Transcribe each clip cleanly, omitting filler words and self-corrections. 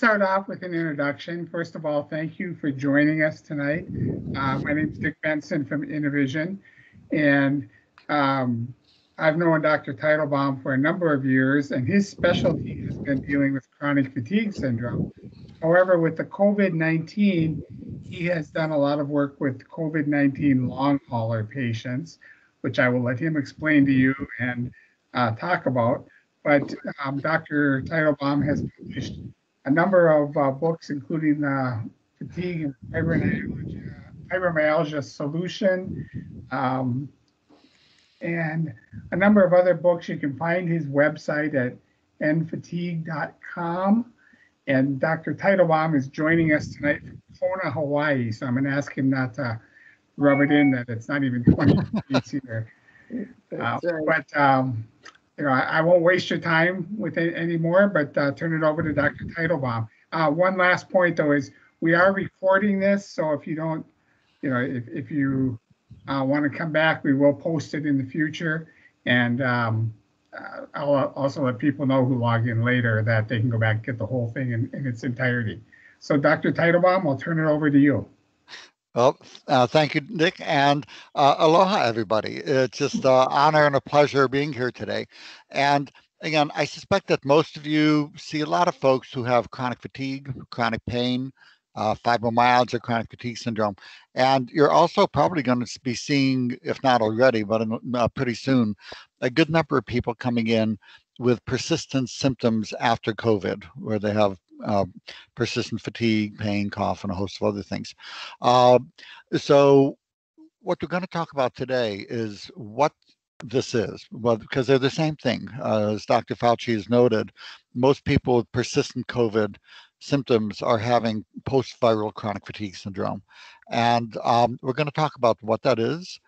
start off with an introduction. First of all, thank you for joining us tonight. My name is Dick Benson from Innovision, and um, I've known Dr. Teitelbaum for a number of years, and his specialty has been dealing with chronic fatigue syndrome. However, with the COVID-19, he has done a lot of work with COVID-19 long hauler patients, which I will let him explain to you and talk about. But Dr. Teitelbaum has published a number of books, including Fatigue and Fibromyalgia Solution, um, and a number of other books. You can find his website at nfatigue.com. And Dr. Teitelbaum is joining us tonight from Kona, Hawaii. So I'm going to ask him not to rub it in that it's not even 20 degrees here. But I won't waste your time with it anymore, but turn it over to Dr. Teitelbaum. One last point, though, is we are recording this. So if you don't, if you want to come back, we will post it in the future. And I'll also let people know who log in later that they can go back and get the whole thing in its entirety. So Dr. Teitelbaum, I'll turn it over to you. Well, thank you, Nick, and aloha, everybody. It's just an honor and a pleasure being here today. And again, I suspect that most of you see a lot of folks who have chronic fatigue, chronic pain, fibromyalgia, chronic fatigue syndrome. And you're also probably going to be seeing, if not already, but pretty soon, a good number of people coming in with persistent symptoms after COVID, where they have persistent fatigue, pain, cough, and a host of other things. So what we're going to talk about today is what this is. Well, because they're the same thing. As Dr. Fauci has noted, most people with persistent COVID symptoms are having post-viral chronic fatigue syndrome. And we're going to talk about what that is.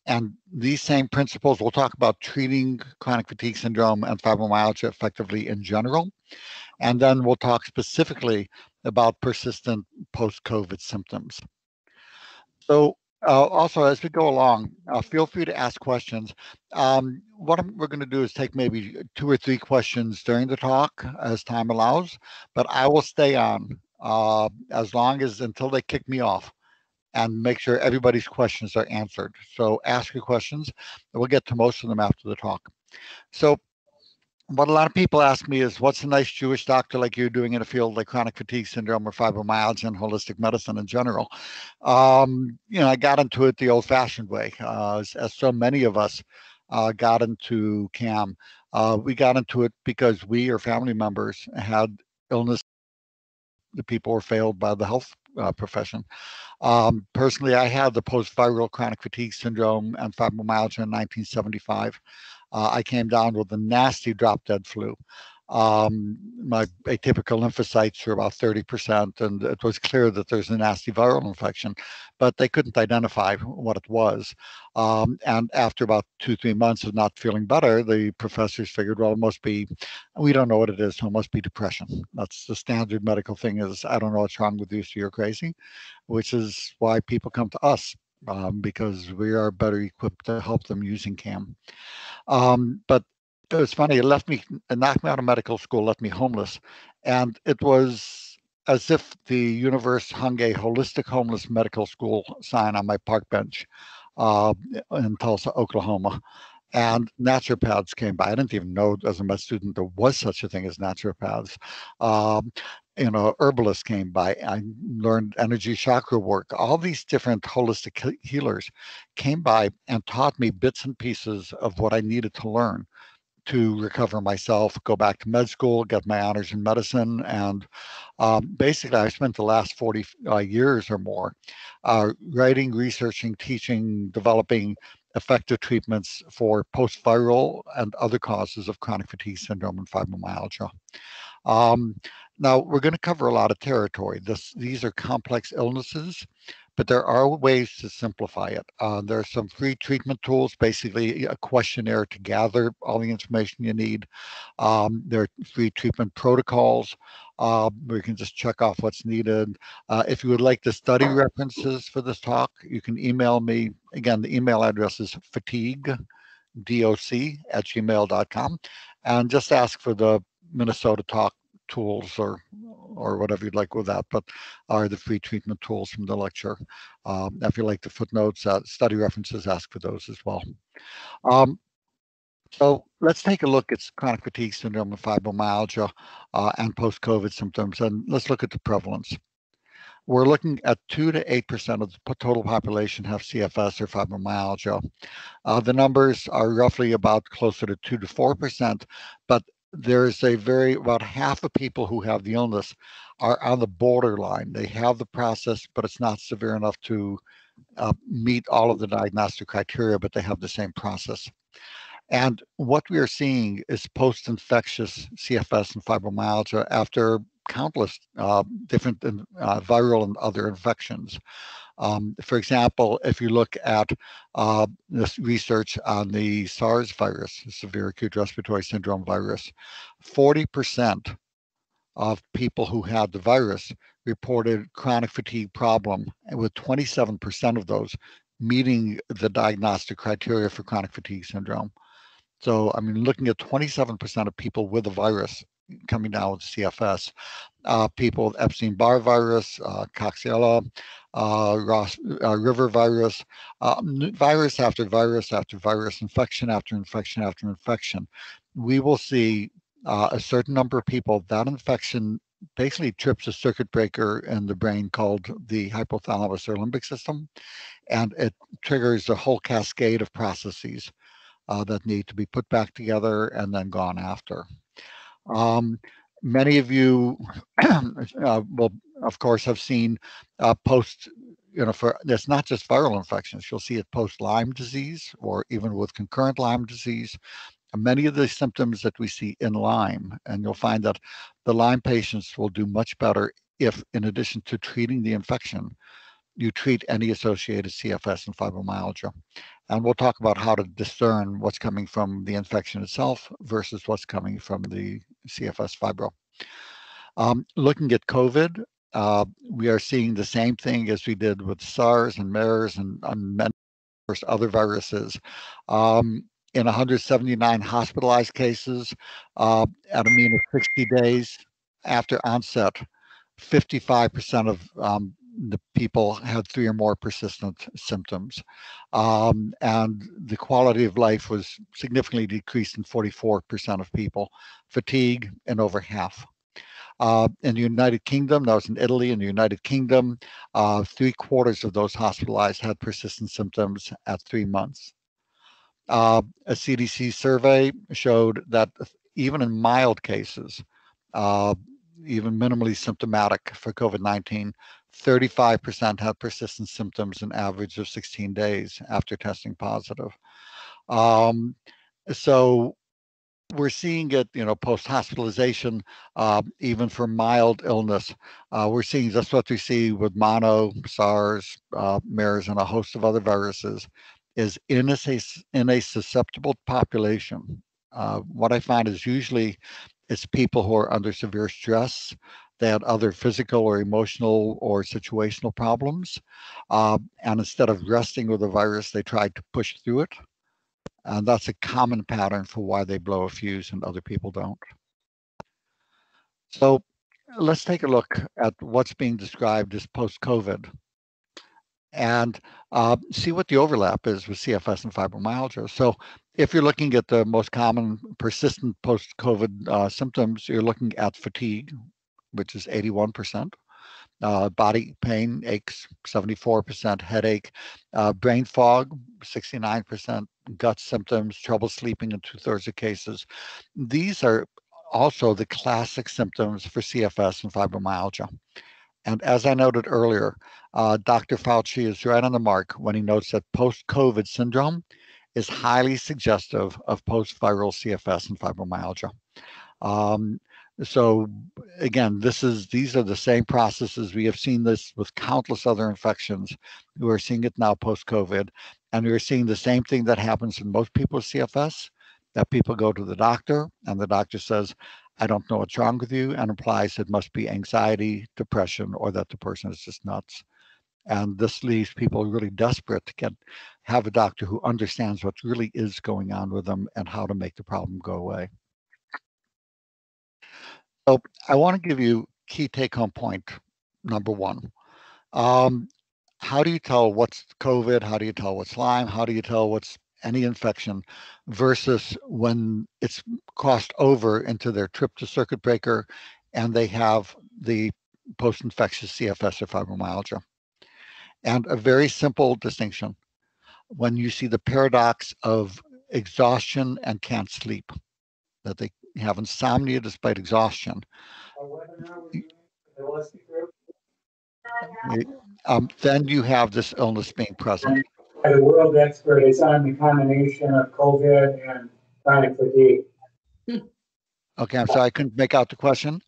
And these same principles, we'll talk about treating chronic fatigue syndrome and fibromyalgia effectively in general. And then we'll talk specifically about persistent post-COVID symptoms. So also, as we go along, feel free to ask questions. What we're going to do is take maybe 2 or 3 questions during the talk as time allows, but I will stay on as long as until they kick me off and make sure everybody's questions are answered. So ask your questions, and we'll get to most of them after the talk. So what a lot of people ask me is, what's a nice Jewish doctor like you doing in a field like chronic fatigue syndrome or fibromyalgia and holistic medicine in general? I got into it the old-fashioned way, as so many of us got into CAM. We got into it because we or family members had illness. The people were failed by the health profession. Personally, I had the post-viral chronic fatigue syndrome and fibromyalgia in 1975. I came down with a nasty drop-dead flu. My atypical lymphocytes were about 30%, and it was clear that there's a nasty viral infection, but they couldn't identify what it was. And after about 2-3 months of not feeling better, the professors figured, well, it must be, we don't know what it is, so it must be depression. That's the standard medical thing is, I don't know what's wrong with you, so you're crazy, which is why people come to us. Because we are better equipped to help them using CAM. But it was funny, it knocked me out of medical school, left me homeless. And it was as if the universe hung a holistic homeless medical school sign on my park bench in Tulsa, Oklahoma. And naturopaths came by. I didn't even know as a med student there was such a thing as naturopaths. Herbalists came by. I learned energy chakra work. All these different holistic healers came by and taught me bits and pieces of what I needed to learn to recover myself, go back to med school, get my honors in medicine. And basically, I spent the last 40 years or more writing, researching, teaching, developing effective treatments for post-viral and other causes of chronic fatigue syndrome and fibromyalgia. Now, we're going to cover a lot of territory. These are complex illnesses, but there are ways to simplify it. There are some free treatment tools, basically a questionnaire to gather all the information you need. There are free treatment protocols where you can just check off what's needed. If you would like to study references for this talk, you can email me. Again, the email address is fatiguedoc@gmail.com, and just ask for the Minnesota Talk tools or or whatever you'd like with that, but are the free treatment tools from the lecture. If you like the footnotes, study references, ask for those as well. So let's take a look at chronic fatigue syndrome and fibromyalgia and post-COVID symptoms, and let's look at the prevalence. We're looking at 2 to 8% of the total population have CFS or fibromyalgia. The numbers are roughly about closer to 2 to 4%, but there's about half of people who have the illness are on the borderline. They have the process, but it's not severe enough to meet all of the diagnostic criteria, but they have the same process. And what we are seeing is post-infectious CFS and fibromyalgia after countless different viral and other infections. For example, if you look at this research on the SARS virus, severe acute respiratory syndrome virus, 40% of people who had the virus reported chronic fatigue problem, and with 27% of those meeting the diagnostic criteria for chronic fatigue syndrome. So, I mean, looking at 27% of people with the virus coming down with CFS, people with Epstein-Barr virus, Coxiella, river virus, virus after virus after virus, infection after infection after infection. We will see a certain number of people, that infection basically trips a circuit breaker in the brain called the hypothalamus or limbic system, and it triggers a whole cascade of processes that need to be put back together and then gone after. Many of you will, of course, have seen post, for it's not just viral infections. You'll see it post Lyme disease or even with concurrent Lyme disease. And many of the symptoms that we see in Lyme, and you'll find that the Lyme patients will do much better if, in addition to treating the infection, you treat any associated CFS and fibromyalgia. And we'll talk about how to discern what's coming from the infection itself versus what's coming from the CFS fibro. Looking at COVID, we are seeing the same thing as we did with SARS and MERS and many other viruses. In 179 hospitalized cases, at a mean of 60 days after onset, 55% of the people had 3 or more persistent symptoms. And the quality of life was significantly decreased in 44% of people, fatigue in over half. In the United Kingdom, that was in Italy, in the United Kingdom, 3/4 of those hospitalized had persistent symptoms at 3 months. A CDC survey showed that even in mild cases, even minimally symptomatic for COVID-19, 35% had persistent symptoms an average of 16 days after testing positive. So we're seeing it, post-hospitalization, even for mild illness. We're seeing just what we see with mono, SARS, MERS, and a host of other viruses, is in a susceptible population. What I find is usually it's people who are under severe stress. They had other physical or emotional or situational problems. And instead of resting with the virus, they tried to push through it. And that's a common pattern for why they blow a fuse and other people don't. So let's take a look at what's being described as post-COVID and see what the overlap is with CFS and fibromyalgia. So if you're looking at the most common persistent post-COVID symptoms, you're looking at fatigue, which is 81%. Body pain, aches, 74%, headache, brain fog, 69%, gut symptoms, trouble sleeping in 2/3 of cases. These are also the classic symptoms for CFS and fibromyalgia. And as I noted earlier, Dr. Fauci is right on the mark when he notes that post-COVID syndrome is highly suggestive of post-viral CFS and fibromyalgia. So again, these are the same processes. We have seen this with countless other infections. We are seeing it now post-COVID, and we are seeing the same thing that happens in most people with CFS, that people go to the doctor and the doctor says, I don't know what's wrong with you, and implies it must be anxiety, depression, or that the person is just nuts. And this leaves people really desperate to have a doctor who understands what really is going on with them and how to make the problem go away. So I want to give you key take-home point number one. How do you tell what's COVID? How do you tell what's Lyme? How do you tell what's any infection versus when it's crossed over into their trip to circuit breaker and they have the post-infectious CFS or fibromyalgia? And a very simple distinction: when you see the paradox of exhaustion and can't sleep, that they have insomnia despite exhaustion, then you have this illness being present. The world expert is on the combination of COVID and chronic fatigue. Okay, I'm sorry, I couldn't make out the question.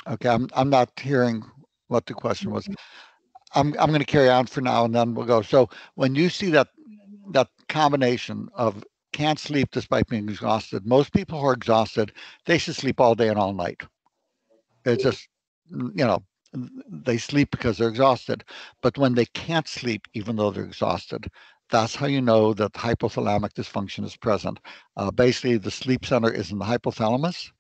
Okay, I'm not hearing what the question was. I'm going to carry on for now, and then we'll go. So when you see that combination of can't sleep despite being exhausted, most people who are exhausted, they should sleep all day and all night. It's just, they sleep because they're exhausted. But when they can't sleep, even though they're exhausted, that's how you know that hypothalamic dysfunction is present. Basically, the sleep center is in the hypothalamus,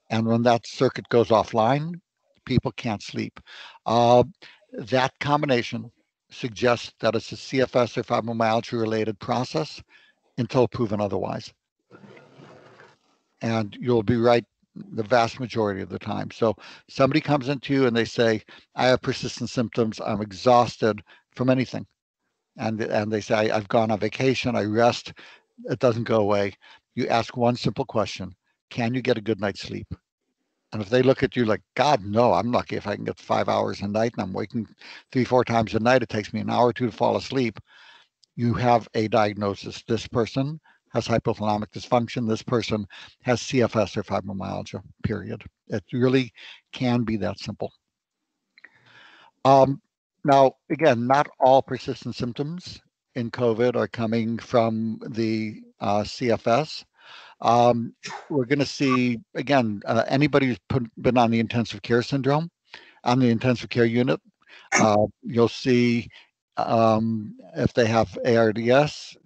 and when that circuit goes offline, people can't sleep. That combination suggests that it's a CFS or fibromyalgia related process until proven otherwise. And you'll be right the vast majority of the time. So somebody comes into you and they say, I have persistent symptoms, I'm exhausted from anything. And they say, I've gone on vacation, I rest, it doesn't go away. You ask one simple question: can you get a good night's sleep? And if they look at you like, God, no, I'm lucky if I can get 5 hours a night and I'm waking 3-4 times a night, it takes me an hour or two to fall asleep, you have a diagnosis. This person has hypothalamic dysfunction. This person has CFS or fibromyalgia, period. It really can be that simple. Now, again, not all persistent symptoms in COVID are coming from the CFS. We're going to see, again, anybody who's been on the intensive care syndrome, on the intensive care unit, you'll see if they have ARDS,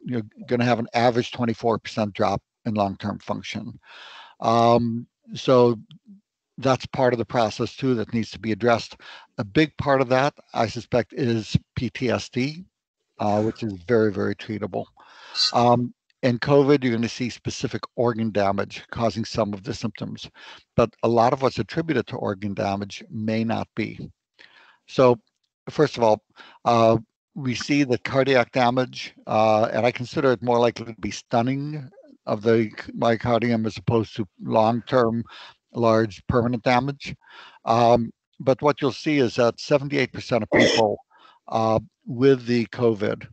you're going to have an average 24% drop in long-term function. So that's part of the process too that needs to be addressed. A big part of that, I suspect, is PTSD, which is very, very treatable. In COVID, you're going to see specific organ damage causing some of the symptoms, but a lot of what's attributed to organ damage may not be. So, first of all, we see that cardiac damage, and I consider it more likely to be stunning of the myocardium as opposed to long-term, large permanent damage. But what you'll see is that 78% of people with the COVID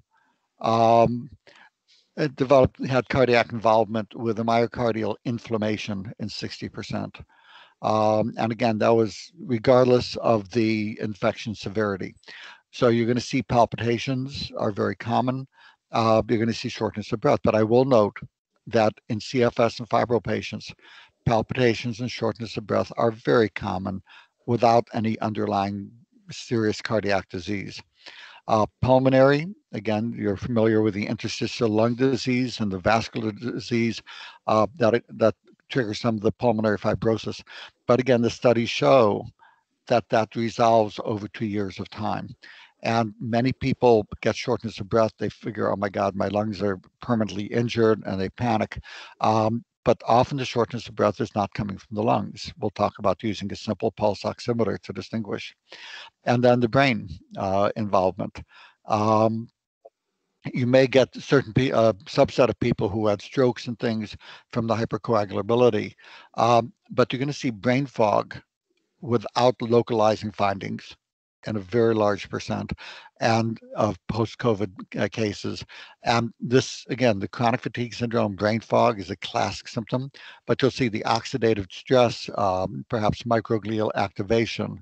had cardiac involvement with a myocardial inflammation in 60%. And again, that was regardless of the infection severity. So you're going to see palpitations are very common. You're going to see shortness of breath. But I will note that in CFS and fibro patients, palpitations and shortness of breath are very common without any underlying serious cardiac disease. Pulmonary, again, you're familiar with the interstitial lung disease and the vascular disease that triggers some of the pulmonary fibrosis. But again, the studies show that resolves over 2 years of time. And many people get shortness of breath. They figure, oh my God, my lungs are permanently injured, and they panic. But often the shortness of breath is not coming from the lungs. We'll talk about using a simple pulse oximeter to distinguish. And then the brain involvement. You may get certain subset of people who had strokes and things from the hypercoagulability, but you're going to see brain fog without localizing findings in a very large percent and of post-COVID cases. And this, again, the chronic fatigue syndrome, brain fog is a classic symptom, but you'll see the oxidative stress, perhaps microglial activation,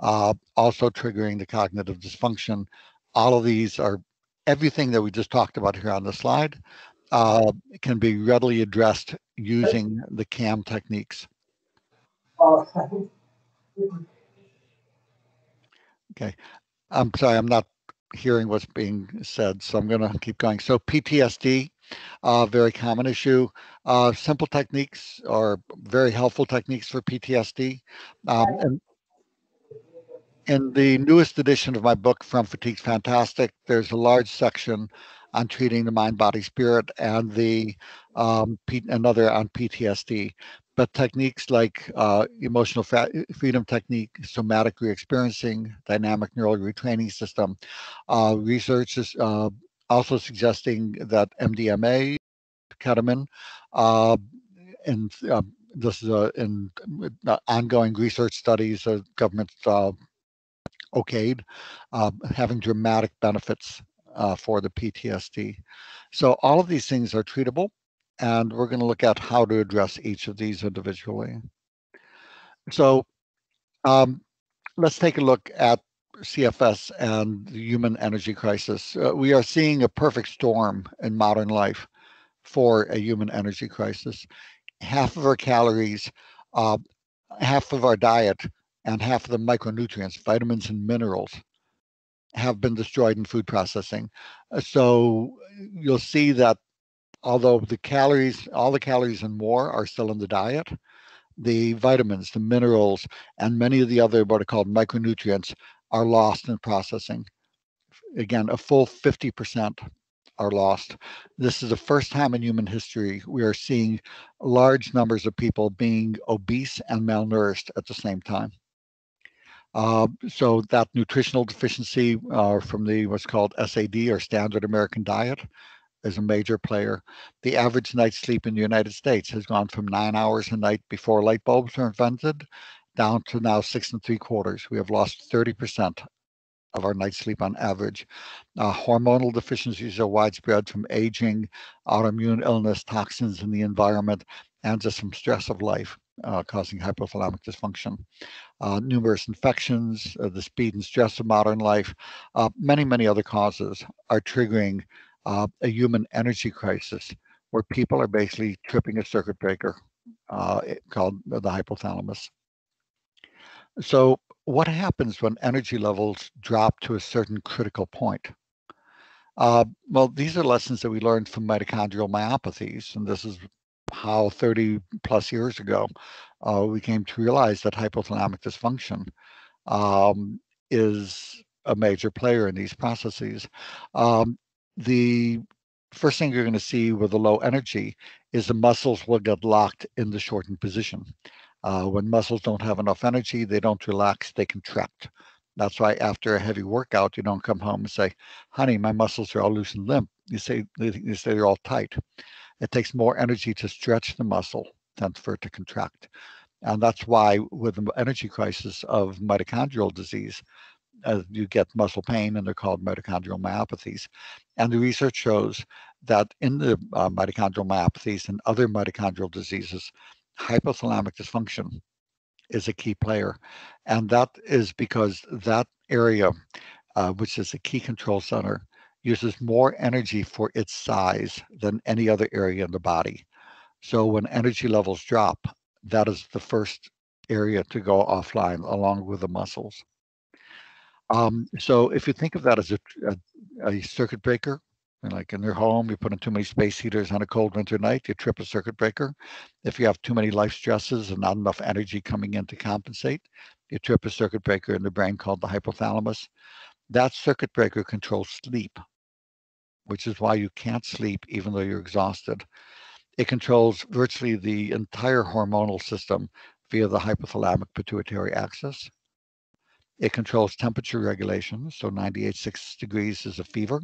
also triggering the cognitive dysfunction. All of these are everything that we just talked about here on the slide can be readily addressed using the CAM techniques. Okay, I'm sorry, I'm not hearing what's being said, so I'm going to keep going. So PTSD, Very common issue. Simple techniques or very helpful techniques for PTSD. And in the newest edition of my book, From Fatigue's Fantastic, there's a large section on treating the mind, body, spirit, and another on PTSD. But techniques like emotional freedom technique, somatic re-experiencing, dynamic neural retraining system, research is also suggesting that MDMA, ketamine, uh, and this is in ongoing research studies, government okayed, having dramatic benefits for the PTSD. So all of these things are treatable, and we're going to look at how to address each of these individually. So um, let's take a look at CFS and the human energy crisis. We are seeing a perfect storm in modern life for a human energy crisis. Half of our calories, uh, half of our diet, and half of the micronutrients, vitamins and minerals, have been destroyed in food processing. So you'll see that although all the calories and more are still in the diet, the vitamins, the minerals, and many of the other what are called micronutrients are lost in processing. Again, a full 50% are lost. This is the first time in human history we are seeing large numbers of people being obese and malnourished at the same time. So that nutritional deficiency from the what's called SAD or Standard American Diet is a major player. The average night's sleep in the United States has gone from 9 hours a night before light bulbs were invented down to now 6 3/4. We have lost 30% of our night's sleep on average. Hormonal deficiencies are widespread from aging, autoimmune illness, toxins in the environment, and just some stress of life causing hypothalamic dysfunction. Numerous infections, the speed and stress of modern life, many other causes are triggering a human energy crisis where people are basically tripping a circuit breaker called the hypothalamus. So, what happens when energy levels drop to a certain critical point? Well, these are lessons that we learned from mitochondrial myopathies, and this is how 30 plus years ago we came to realize that hypothalamic dysfunction um, is a major player in these processes. Um, the first thing you're going to see with the low energy is the muscles will get locked in the shortened position. When muscles don't have enough energy, they don't relax, they contract. That's why after a heavy workout, you don't come home and say, honey, my muscles are all loose and limp. You say they're all tight. It takes more energy to stretch the muscle than for it to contract. And that's why with the energy crisis of mitochondrial disease, you get muscle pain, and they're called mitochondrial myopathies. And the research shows that in the mitochondrial myopathies and other mitochondrial diseases, hypothalamic dysfunction is a key player. And that is because that area, which is a key control center, uses more energy for its size than any other area in the body. So when energy levels drop, that is the first area to go offline along with the muscles. So if you think of that as a circuit breaker, like in your home, you put in too many space heaters on a cold winter night, you trip a circuit breaker. If you have too many life stresses and not enough energy coming in to compensate, you trip a circuit breaker in the brain called the hypothalamus. That circuit breaker controls sleep, which is why you can't sleep even though you're exhausted. It controls virtually the entire hormonal system via the hypothalamic pituitary axis. It controls temperature regulation, so 98.6 degrees is a fever,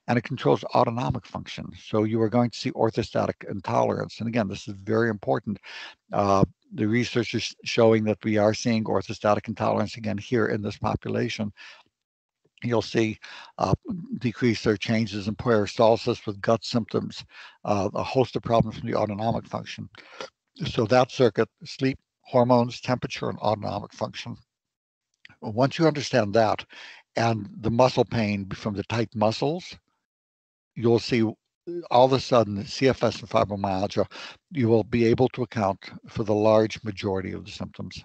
and it controls autonomic function. So you are going to see orthostatic intolerance. And again, this is very important. The research is showing that we are seeing orthostatic intolerance again here in this population. You'll see decrease or changes in peristalsis with gut symptoms, a host of problems from the autonomic function. So that circuit, sleep, hormones, temperature, and autonomic function. Once you understand that and the muscle pain from the tight muscles, you'll see all of a sudden CFS and fibromyalgia, you will be able to account for the large majority of the symptoms.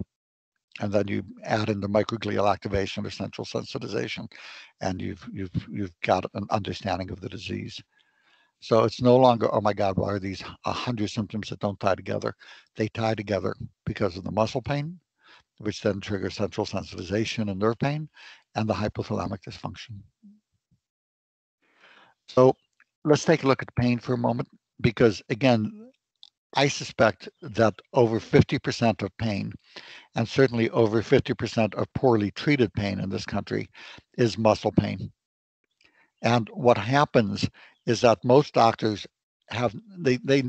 And then you add in the microglial activation or central sensitization, and you've got an understanding of the disease. So it's no longer, oh my God, why are these 100 symptoms that don't tie together? They tie together because of the muscle pain, which then triggers central sensitization and nerve pain, and the hypothalamic dysfunction. So let's take a look at the pain for a moment, because again, I suspect that over 50% of pain, and certainly over 50% of poorly treated pain in this country, is muscle pain. And what happens is that most doctors they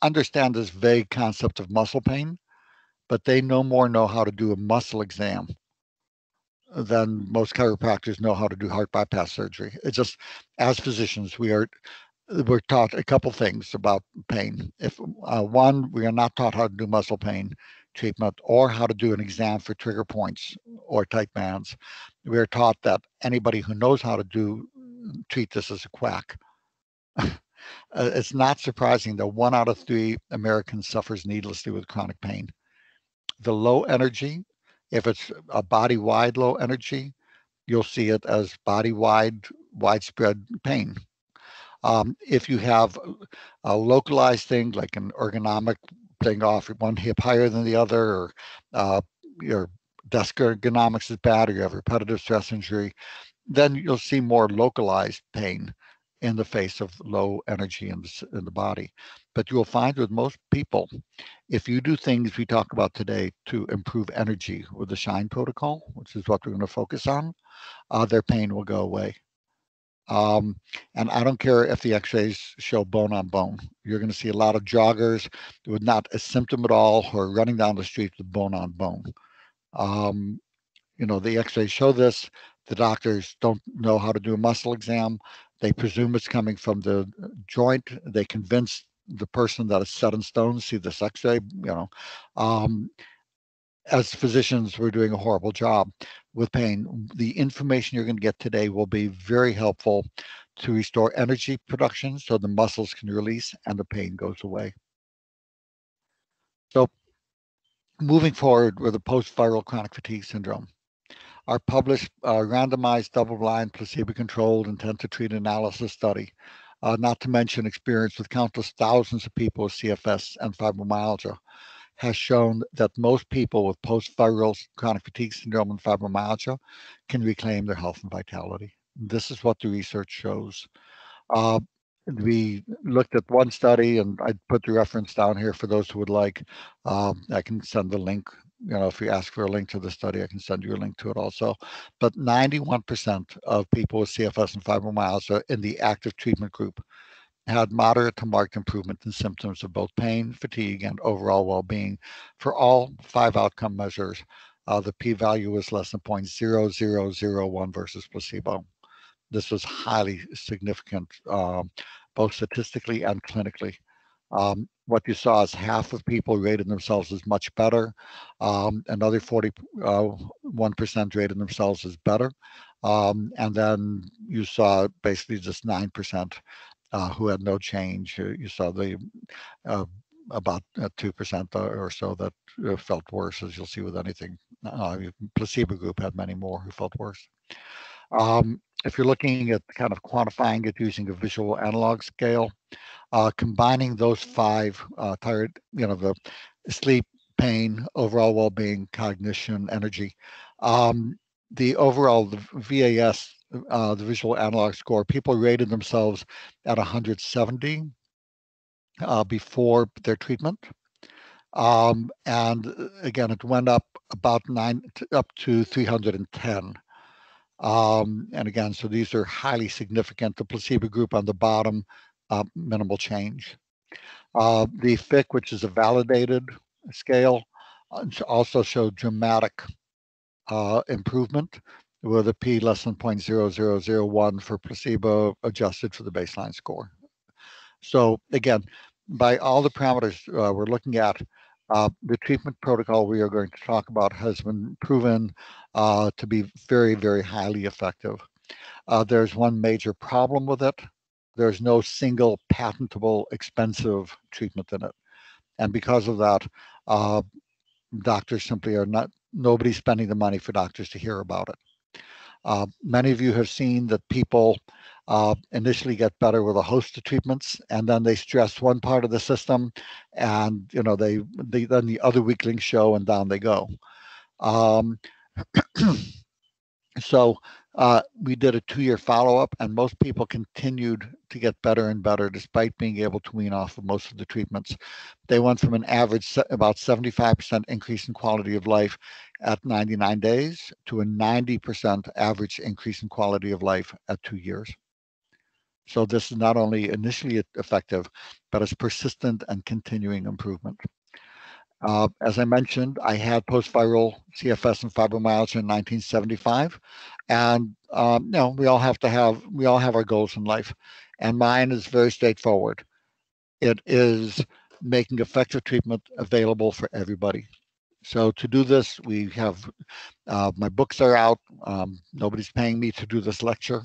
understand this vague concept of muscle pain, but they no more know how to do a muscle exam than most chiropractors know how to do heart bypass surgery. It's just, as physicians, we're taught a couple things about pain. If one, we are not taught how to do muscle pain treatment or how to do an exam for trigger points or tight bands. We are taught that anybody who knows how to treat this as a quack. It's not surprising that 1 out of 3 Americans suffers needlessly with chronic pain. The low energy, if it's a body wide low energy, you'll see it as body wide, widespread pain. If you have a localized thing like an ergonomic thing off one hip higher than the other, or your desk ergonomics is bad, or you have repetitive stress injury, then you'll see more localized pain in the face of low energy in the body. But you'll find with most people, if you do things we talk about today to improve energy with the SHINE protocol, which is what we're going to focus on, their pain will go away. Um, and I don't care if the x-rays show bone on bone. You're going to see a lot of joggers with not a symptom at all who are running down the street with bone on bone. Um, the x-rays show this. The doctors don't know how to do a muscle exam. They presume it's coming from the joint. They convince the person that it's set in stone, see this x-ray. As physicians, we're doing a horrible job with pain. The information you're going to get today will be very helpful to restore energy production so the muscles can release and the pain goes away. So, moving forward with the post-viral chronic fatigue syndrome, our published randomized double-blind placebo-controlled intent to treat analysis study, not to mention experience with countless thousands of people with CFS and fibromyalgia, has shown that most people with post-viral chronic fatigue syndrome and fibromyalgia can reclaim their health and vitality. This is what the research shows. Uh, we looked at one study, and I put the reference down here for those who would like. I can send the link. If you ask for a link to the study, I can send you a link to it also. But 91% of people with CFS and fibromyalgia in the active treatment group had moderate to marked improvement in symptoms of both pain, fatigue, and overall well-being for all 5 outcome measures. The p-value was less than 0.0001 versus placebo. This was highly significant, both statistically and clinically. What you saw is half of people rated themselves as much better. Another 41% rated themselves as better. And then you saw basically just 9% who had no change. You saw the about 2% or so that felt worse, as you'll see with anything. Placebo group had many more who felt worse. If you're looking at kind of quantifying it using a visual analog scale, combining those 5 tired, the sleep, pain, overall well-being, cognition, energy, the overall the VAS, the visual analog score, people rated themselves at 170 before their treatment. And again, it went up about up to 310. And again, so these are highly significant. The placebo group on the bottom, minimal change. The FIC, which is a validated scale, also showed dramatic improvement with a p less than 0.0001 for placebo adjusted for the baseline score. So again, by all the parameters we're looking at, the treatment protocol we are going to talk about has been proven to be very, very highly effective. There's one major problem with it. There's no single patentable, expensive treatment in it. And because of that, doctors simply are not, nobody's spending the money for doctors to hear about it. Many of you have seen that people initially get better with a host of treatments, and then they stress one part of the system, and they then the other weak links show, and down they go. Um, so we did a 2-year follow-up, and most people continued to get better and better despite being able to wean off of most of the treatments. They went from an average about 75% increase in quality of life at 99 days to a 90% average increase in quality of life at 2 years. So this is not only initially effective, but it's persistent and continuing improvement. As I mentioned, I had post-viral CFS and fibromyalgia in 1975, and we all have our goals in life, and mine is very straightforward. It is making effective treatment available for everybody. So to do this, we have my books are out. Nobody's paying me to do this lecture.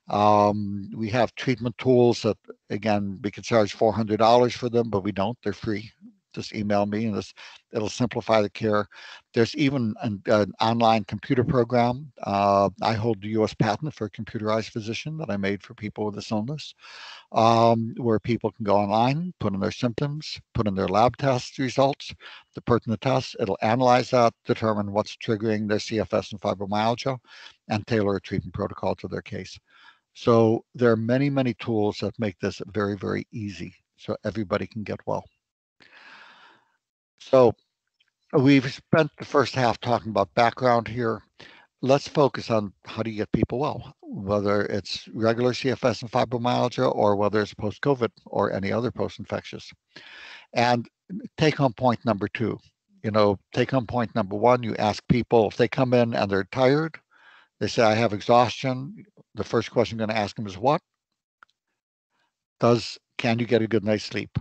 We have treatment tools that, again, we could charge $400 for them, but we don't. They're free. Just email me, and it'll simplify the care. There's even an online computer program. I hold the U.S. patent for a computerized physician that I made for people with this illness, where people can go online, put in their symptoms, put in their lab test results, the pertinent tests. It'll analyze that, determine what's triggering their CFS and fibromyalgia, and tailor a treatment protocol to their case. So there are many, many tools that make this very, very easy so everybody can get well. So we've spent the first half talking about background here. Let's focus on how do you get people well, whether it's regular CFS and fibromyalgia or whether it's post-COVID or any other post-infectious. And take home point number 2. Take home point number 1, you ask people if they come in and they're tired, they say, I have exhaustion. The first question you're going to ask them is what? Can you get a good night's sleep?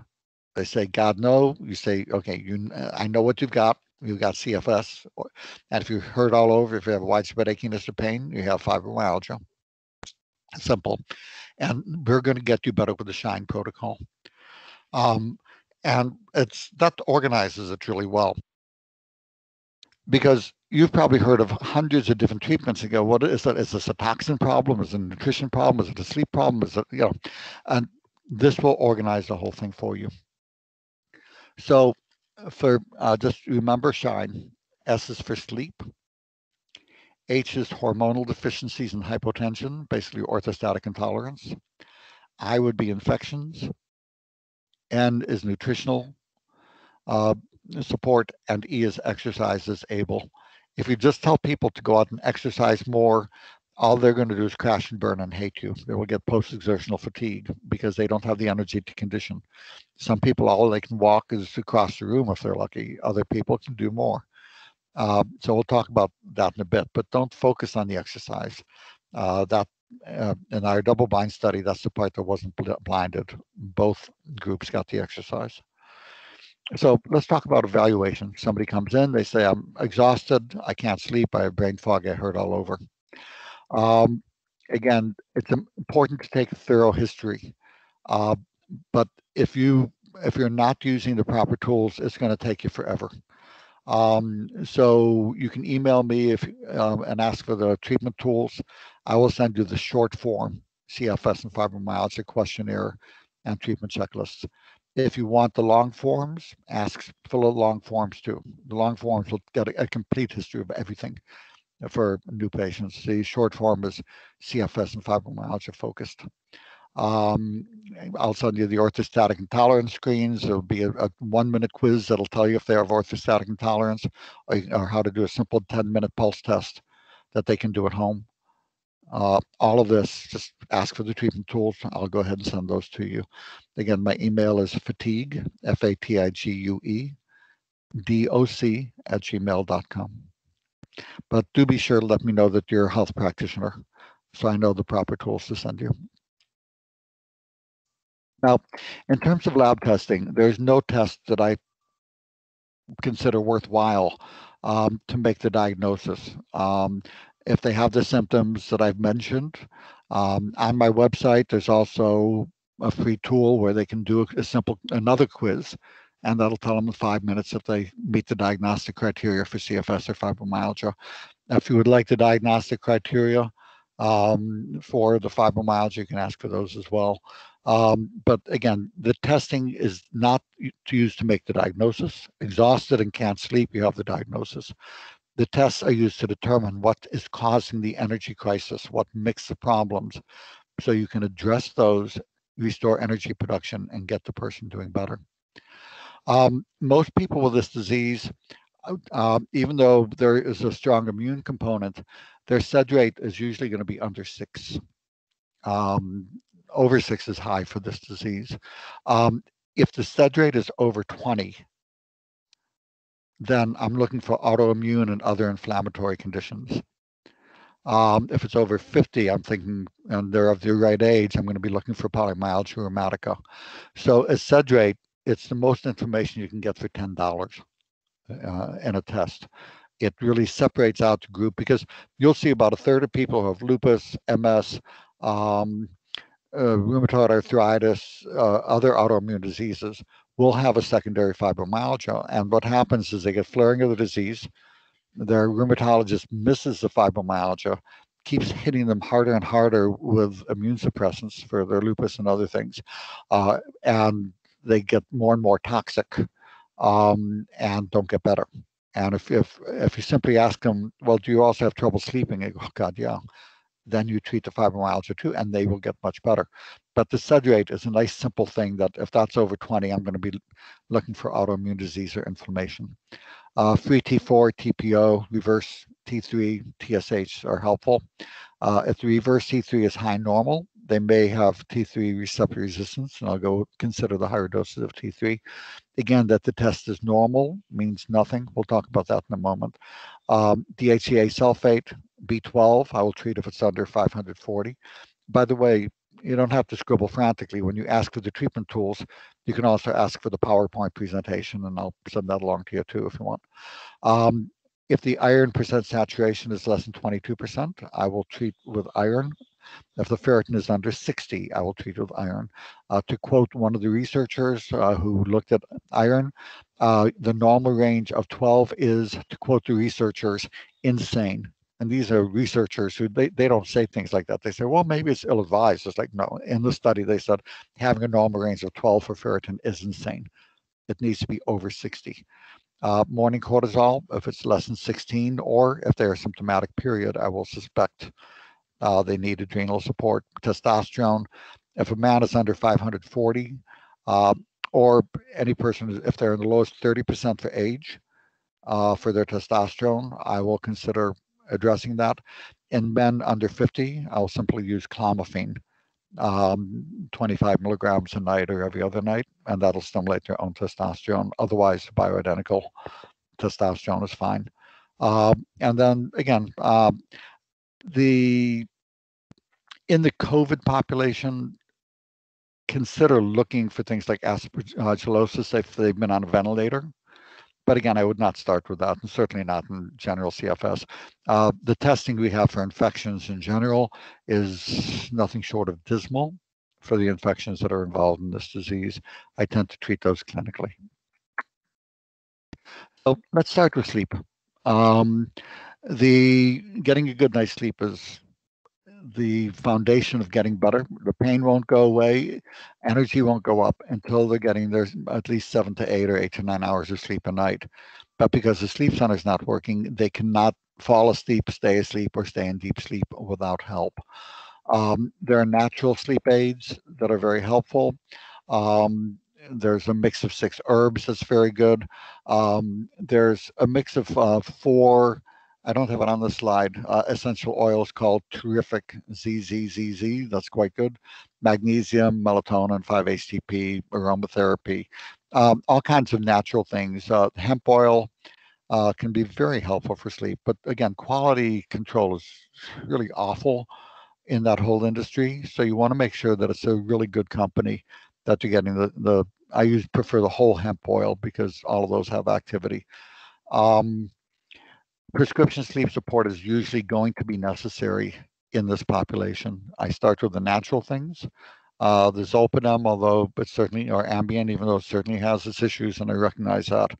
They say, God, no. You say, okay, I know what you've got. You've got CFS. And if you hurt all over, if you have widespread achiness or pain, you have fibromyalgia. Simple. And we're going to get you better with the SHINE protocol. And that organizes it really well. Because you've probably heard of hundreds of different treatments and go, what is that? Is this a toxin problem? Is it a nutrition problem? Is it a sleep problem? Is it, and this will organize the whole thing for you. So for just remember SHINE. S is for sleep. H is hormonal deficiencies and hypotension, basically orthostatic intolerance. I would be infections. N is nutritional support, and E is exercise is able. If you just tell people to go out and exercise more, all they're going to do is crash and burn and hate you. They will get post-exertional fatigue because they don't have the energy to condition. Some people, all they can walk is across the room if they're lucky. Other people can do more. So we'll talk about that in a bit, but don't focus on the exercise. In our double-blind study, that's the part that wasn't blinded. Both groups got the exercise. So let's talk about evaluation. Somebody comes in, they say, I'm exhausted, I can't sleep, I have brain fog, I hurt all over. Again, it's important to take a thorough history. But if you're not using the proper tools, it's going to take you forever. So you can email me and ask for the treatment tools. I will send you the short form CFS and fibromyalgia questionnaire and treatment checklists. If you want the long forms, fill out long forms too. The long forms will get a complete history of everything for new patients. The short form is CFS and fibromyalgia focused. I'll send you the orthostatic intolerance screens. There'll be a 1-minute quiz that'll tell you if they have orthostatic intolerance, or how to do a simple 10-minute pulse test that they can do at home. All of this, just ask for the treatment tools. I'll go ahead and send those to you. Again, my email is fatigue, FATIGUE, DOC@gmail.com. But do be sure to let me know that you're a health practitioner so I know the proper tools to send you. Now, in terms of lab testing, there's no test that I consider worthwhile to make the diagnosis. If they have the symptoms that I've mentioned, on my website, there's also a free tool where they can do another quiz, and that'll tell them in 5 minutes if they meet the diagnostic criteria for CFS or fibromyalgia. If you would like the diagnostic criteria, For the fibromyalgia, you can ask for those as well. But again, the testing is not to use to make the diagnosis. Exhausted and can't sleep, you have the diagnosis. The tests are used to determine what is causing the energy crisis, what makes the problems, so you can address those, restore energy production, and get the person doing better. Most people with this disease, even though there is a strong immune component, their SED rate is usually going to be under 6. Um, Over 6 is high for this disease. If the SED rate is over 20, then I'm looking for autoimmune and other inflammatory conditions. If it's over 50, I'm thinking, and they're of the right age, I'm going to be looking for polymyalgia rheumatica. So a SED rate, it's the most information you can get for $10 in a test. It really separates out the group because you'll see about a third of people who have lupus, MS, rheumatoid arthritis, other autoimmune diseases will have a secondary fibromyalgia. And what happens is they get flaring of the disease. Their rheumatologist misses the fibromyalgia, keeps hitting them harder and harder with immune suppressants for their lupus and other things, and they get more and more toxic and don't get better. And if you simply ask them, well, do you also have trouble sleeping? They go, oh God, yeah. Then you treat the fibromyalgia too, and they will get much better. But the SED rate is a nice, simple thing that if that's over 20, I'm going to be looking for autoimmune disease or inflammation. Free T4, TPO, reverse T3, TSH are helpful. If the reverse T3 is high normal, they may have T3 receptor resistance, and I'll go consider the higher doses of T3. Again, that the test is normal means nothing. We'll talk about that in a moment. DHEA sulfate, B12, I will treat if it's under 540. By the way, you don't have to scribble frantically. When you ask for the treatment tools, you can also ask for the PowerPoint presentation, and I'll send that along to you too if you want. If the iron percent saturation is less than 22%, I will treat with iron. If the ferritin is under 60, I will treat with iron. To quote one of the researchers who looked at iron, the normal range of 12 is, to quote the researchers, insane. And these are researchers who they don't say things like that. They say, well, maybe it's ill-advised. It's like, no, in the study, they said having a normal range of 12 for ferritin is insane. It needs to be over 60. Morning cortisol, if it's less than 16, or if they're a symptomatic period, I will suspect they need adrenal support. Testosterone, if a man is under 540, or any person, if they're in the lowest 30% for age for their testosterone, I will consider addressing that. In men under 50, I'll simply use clomiphene, 25 milligrams a night or every other night, and that'll stimulate their own testosterone. Otherwise, bioidentical testosterone is fine. And then again, the in the COVID population, consider looking for things like aspergillosis if they've been on a ventilator. But again, I would not start with that, and certainly not in general CFS. The testing we have for infections in general is nothing short of dismal for the infections that are involved in this disease. I tend to treat those clinically. So let's start with sleep. The getting a good night's sleep is the foundation of getting better. The pain won't go away, energy won't go up until they're getting their at least 7 to 8 or 8 to 9 hours of sleep a night. But because the sleep center is not working, they cannot fall asleep, stay asleep, or stay in deep sleep without help. There are natural sleep aids that are very helpful. Um, there's a mix of 6 herbs that's very good. There's a mix of 4, I don't have it on the slide, essential oils called Terrific ZZZZ. That's quite good. Magnesium, melatonin, 5-HTP, aromatherapy, all kinds of natural things. Hemp oil can be very helpful for sleep. But again, quality control is really awful in that whole industry. So you want to make sure that it's a really good company that you're getting the I prefer the whole hemp oil because all of those have activity. Prescription sleep support is usually going to be necessary in this population. I start with the natural things. There's Zolpidem, although, but certainly, or Ambien, even though it certainly has its issues, and I recognize that.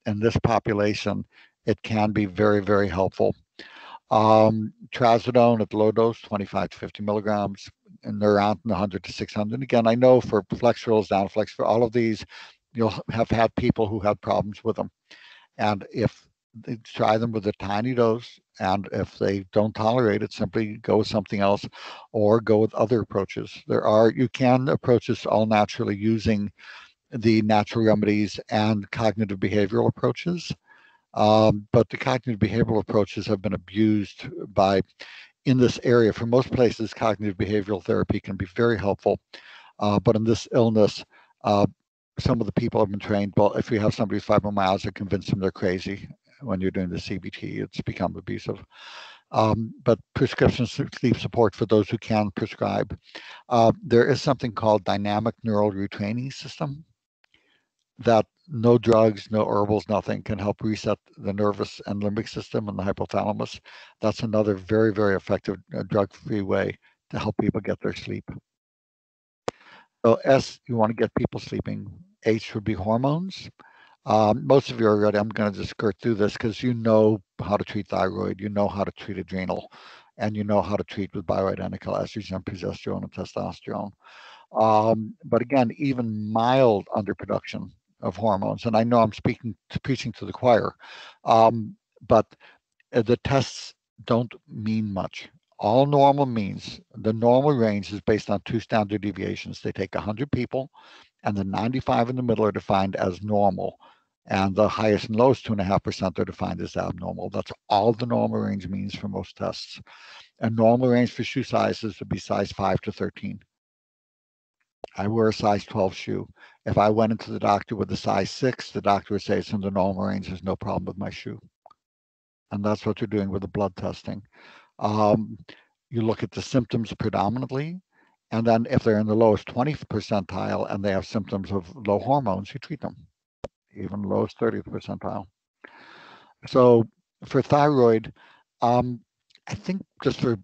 In this population, it can be very, very helpful. Trazodone at low dose, 25 to 50 milligrams, and Neurontin 100 to 600. Again, I know for Flexerils, Downflex, for all of these, you'll have had people who had problems with them. And if they try them with a tiny dose, and if they don't tolerate it, simply go with something else or go with other approaches. You can approach this all naturally using the natural remedies and cognitive behavioral approaches. But the cognitive behavioral approaches have been abused in this area. For most places, cognitive behavioral therapy can be very helpful. But in this illness, uh, some of the people have been trained. Well, if you have somebody with fibromyalgia, convince them they're crazy. When you're doing the CBT, it's become abusive. But prescription sleep support for those who can prescribe. There is something called dynamic neural retraining system that no drugs, no herbals, nothing can help reset the nervous and limbic system and the hypothalamus. That's another very, very effective drug-free way to help people get their sleep. So S, you want to get people sleeping. H would be hormones. Most of you are already, I'm going to just skirt through this because you know how to treat thyroid, you know how to treat adrenal, and you know how to treat with bioidentical estrogen, progesterone, and testosterone. But again, even mild underproduction of hormones, and I know I'm preaching to the choir, but the tests don't mean much. All normal means, the normal range is based on two standard deviations. They take 100 people, and the 95 in the middle are defined as normal. And the highest and lowest 2.5% are defined as abnormal. That's all the normal range means for most tests. A normal range for shoe sizes would be size 5 to 13. I wear a size 12 shoe. If I went into the doctor with a size 6, the doctor would say it's in the normal range. There's no problem with my shoe. And that's what you're doing with the blood testing. Um, you look at the symptoms predominantly, and then if they're in the lowest 20th percentile and they have symptoms of low hormones, you treat them, even lowest 30th percentile. So for thyroid, um, I think just for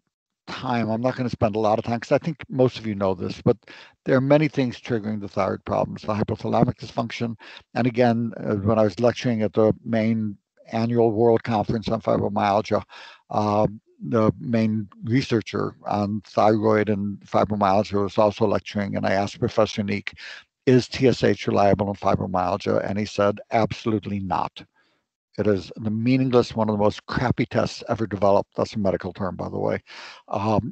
time, I'm not going to spend a lot of time because I think most of you know this, but there are many things triggering the thyroid problems, the hypothalamic dysfunction. And again, when I was lecturing at the main annual World Conference on Fibromyalgia, the main researcher on thyroid and fibromyalgia was also lecturing, and I asked Professor Neek, is TSH reliable in fibromyalgia? And he said, absolutely not. It is the meaningless, one of the most crappy tests ever developed. That's a medical term, by the way,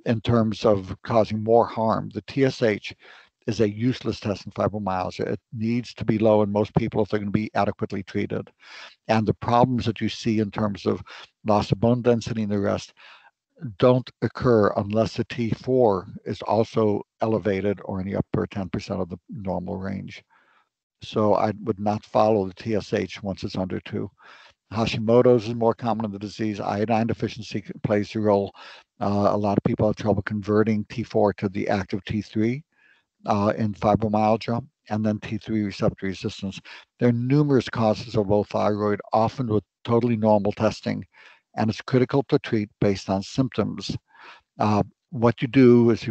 in terms of causing more harm. The TSH is a useless test in fibromyalgia. It needs to be low in most people if they're going to be adequately treated. And the problems that you see in terms of loss of bone density and the rest don't occur unless the T4 is also elevated or in the upper 10% of the normal range. So I would not follow the TSH once it's under 2. Hashimoto's is more common in the disease. Iodine deficiency plays a role. A lot of people have trouble converting T4 to the active T3 in fibromyalgia, and then T3 receptor resistance. There are numerous causes of low thyroid, often with totally normal testing, and it's critical to treat based on symptoms. What you do is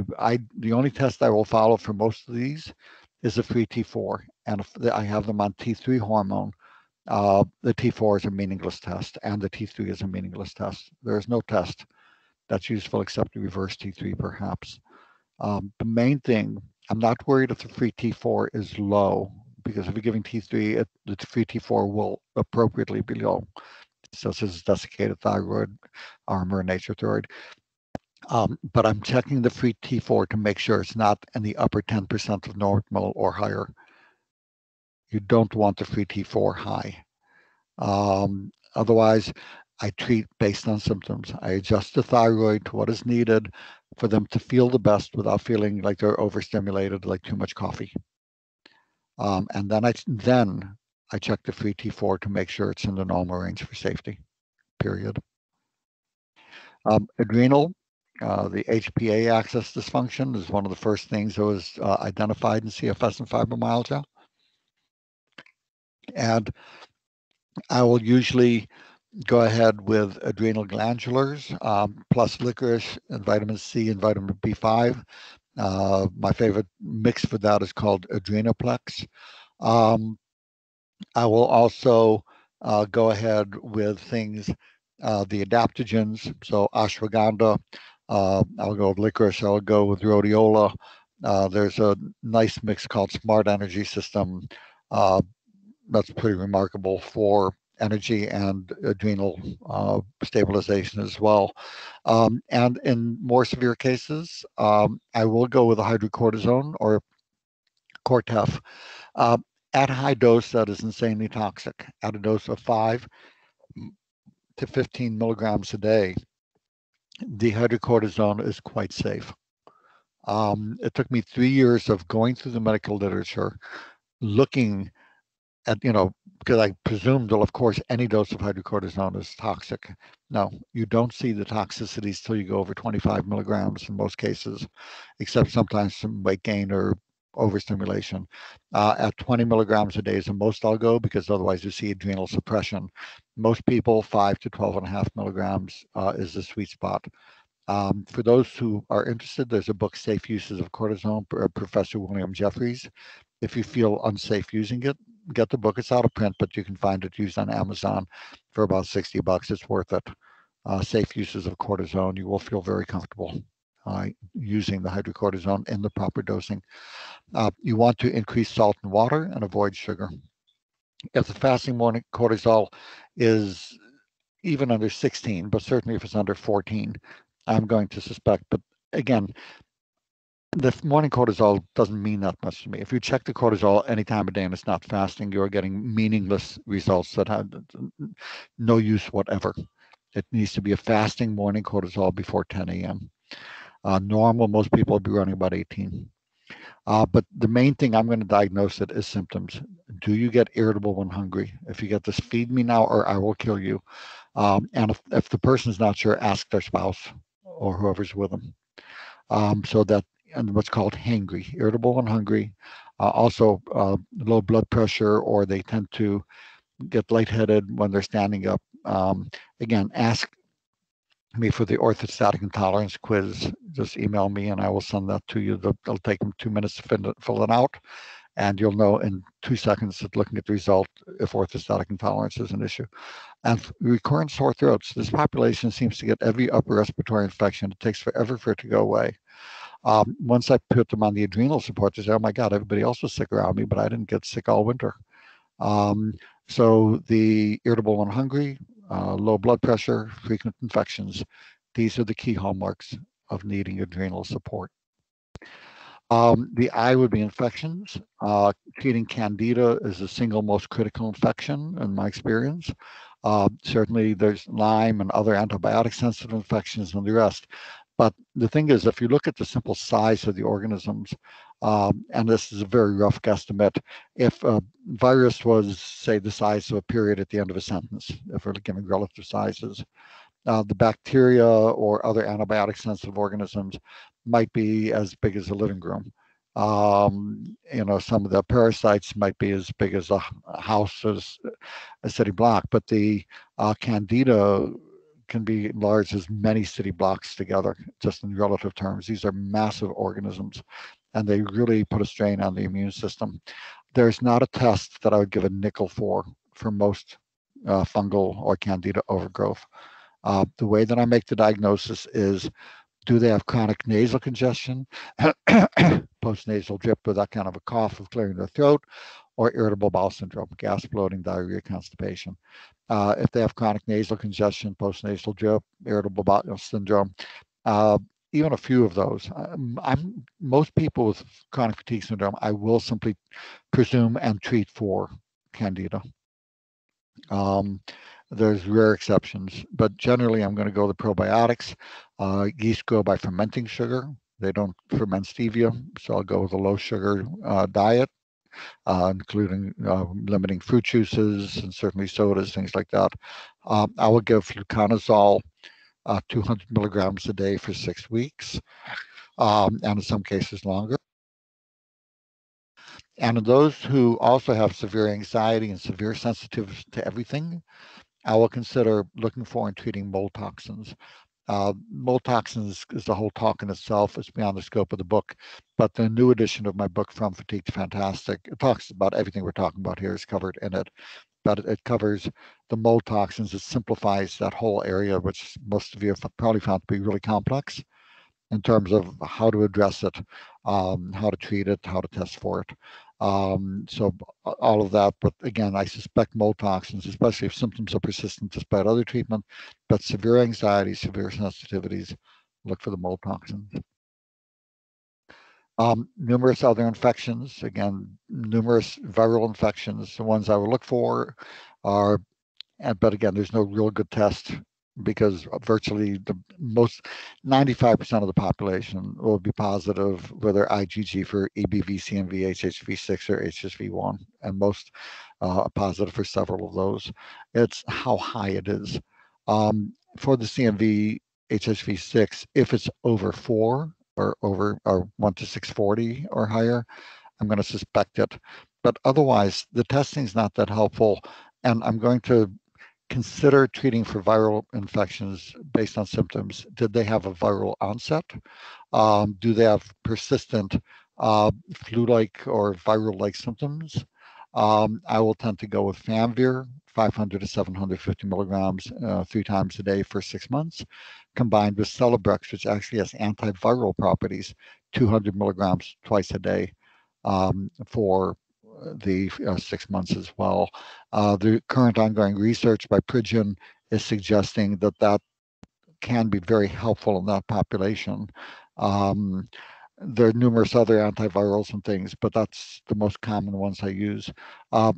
the only test I will follow for most of these is a free T4, and if I have them on T3 hormone, the T4 is a meaningless test, and the T3 is a meaningless test. There is no test that's useful except the reverse T3, perhaps. The main thing, I'm not worried if the free T4 is low, because if you're giving T3, the free T4 will appropriately be low, such as desiccated thyroid, armor, nature thyroid. But I'm checking the free T4 to make sure it's not in the upper 10% of normal or higher. You don't want the free T4 high. Otherwise, I treat based on symptoms. I adjust the thyroid to what is needed for them to feel the best without feeling like they're overstimulated, like too much coffee. And then I check the free T4 to make sure it's in the normal range for safety, period. Adrenal, the HPA axis dysfunction is one of the first things that was identified in CFS and fibromyalgia. And I will usually go ahead with adrenal glandulars, plus licorice and vitamin C and vitamin B5. My favorite mix for that is called Adrenoplex. I will also go ahead with things The adaptogens, so ashwagandha, I'll go with licorice, I'll go with rhodiola. There's a nice mix called Smart Energy System. Uh, that's pretty remarkable for energy and adrenal stabilization as well. And in more severe cases, I will go with a hydrocortisone or Cortef. Uh, at a high dose, that is insanely toxic. At a dose of 5 to 15 milligrams a day, the hydrocortisone is quite safe. It took me 3 years of going through the medical literature, looking at, because I presumed, well, of course, any dose of hydrocortisone is toxic. No, you don't see the toxicities till you go over 25 milligrams in most cases, except sometimes some weight gain or overstimulation. At 20 milligrams a day is the most I'll go because otherwise you see adrenal suppression. Most people, 5 to 12 and a half milligrams is the sweet spot. For those who are interested, there's a book, Safe Uses of Cortisone, Professor William Jeffries. If you feel unsafe using it, get the book. It's out of print, but you can find it used on Amazon for about $60. It's worth it. Safe Uses of Cortisone. You will feel very comfortable using the hydrocortisone in the proper dosing. You want to increase salt and water and avoid sugar. If the fasting morning cortisol is even under 16, but certainly if it's under 14, I'm going to suspect. But again, the morning cortisol doesn't mean that much to me. If you check the cortisol any time of day and it's not fasting, you're getting meaningless results that have no use whatever. It needs to be a fasting morning cortisol before 10 a.m. Normal, most people will be running about 18. But the main thing I'm going to diagnose it is symptoms. Do you get irritable when hungry? If you get this, feed me now or I will kill you. And if the person's not sure, ask their spouse or whoever's with them. So that, and what's called hangry, irritable and hungry. Also, low blood pressure, or they tend to get lightheaded when they're standing up. Again, ask me for the orthostatic intolerance quiz. Just email me and I will send that to you. It'll take them 2 minutes to fill it out. And you'll know in 2 seconds at looking at the result if orthostatic intolerance is an issue. And recurrent sore throats. This population seems to get every upper respiratory infection. It takes forever for it to go away. Once I put them on the adrenal support, they say, oh my God, everybody else was sick around me, but I didn't get sick all winter. So the irritable and hungry, low blood pressure, frequent infections, these are the key hallmarks of needing adrenal support. The eye would be infections. Treating candida is the single most critical infection in my experience. Certainly there's Lyme and other antibiotic sensitive infections and the rest. But the thing is, if you look at the simple size of the organisms, and this is a very rough guesstimate, if a virus was, say, the size of a period at the end of a sentence, if we're giving relative sizes, the bacteria or other antibiotic sensitive organisms might be as big as a living room. Some of the parasites might be as big as a house, as a city block, but the candida can be large as many city blocks together, just in relative terms. These are massive organisms, and they really put a strain on the immune system. There's not a test that I would give a nickel for most fungal or candida overgrowth. The way that I make the diagnosis is, do they have chronic nasal congestion, postnasal drip with that kind of a cough of clearing their throat, or irritable bowel syndrome, gas, bloating, diarrhea, constipation? If they have chronic nasal congestion, postnasal drip, irritable bowel syndrome, even a few of those. Most people with chronic fatigue syndrome, I will simply presume and treat for candida. There's rare exceptions, but generally I'm going to go the probiotics. Yeast grow by fermenting sugar. They don't ferment stevia, so I'll go with a low sugar diet, including limiting fruit juices and certainly sodas, things like that. I will give fluconazole 200 milligrams a day for 6 weeks, and in some cases longer. And in those who also have severe anxiety and severe sensitivity to everything, I will consider looking for and treating mold toxins. Mold toxins is a whole talk in itself. It's beyond the scope of the book. But the new edition of my book, From Fatigue to Fantastic, it talks about everything we're talking about here is covered in it. but it covers the mold toxins. It simplifies that whole area, which most of you have probably found to be really complex in terms of how to address it, how to treat it, how to test for it. So all of that, but again, I suspect mold toxins, especially if symptoms are persistent despite other treatment, but severe anxiety, severe sensitivities, look for the mold toxins. Numerous other infections, again, numerous viral infections. The ones I would look for are, but again, there's no real good test because virtually the most 95% of the population will be positive, whether IgG for EBV, CMV, HHV6, or HSV1, and most are positive for several of those. It's how high it is. For the CMV, HSV6, if it's over 4 or over or 1 to 640 or higher, I'm going to suspect it. But otherwise, the testing is not that helpful, and I'm going to consider treating for viral infections based on symptoms. Did they have a viral onset? Do they have persistent flu-like or viral-like symptoms? I will tend to go with Famvir, 500 to 750 milligrams 3 times a day for 6 months, combined with Celebrex, which actually has antiviral properties, 200 milligrams twice a day for the 6 months as well. The current ongoing research by Pridgen is suggesting that that can be very helpful in that population. There are numerous other antivirals and things, but that's the most common ones I use.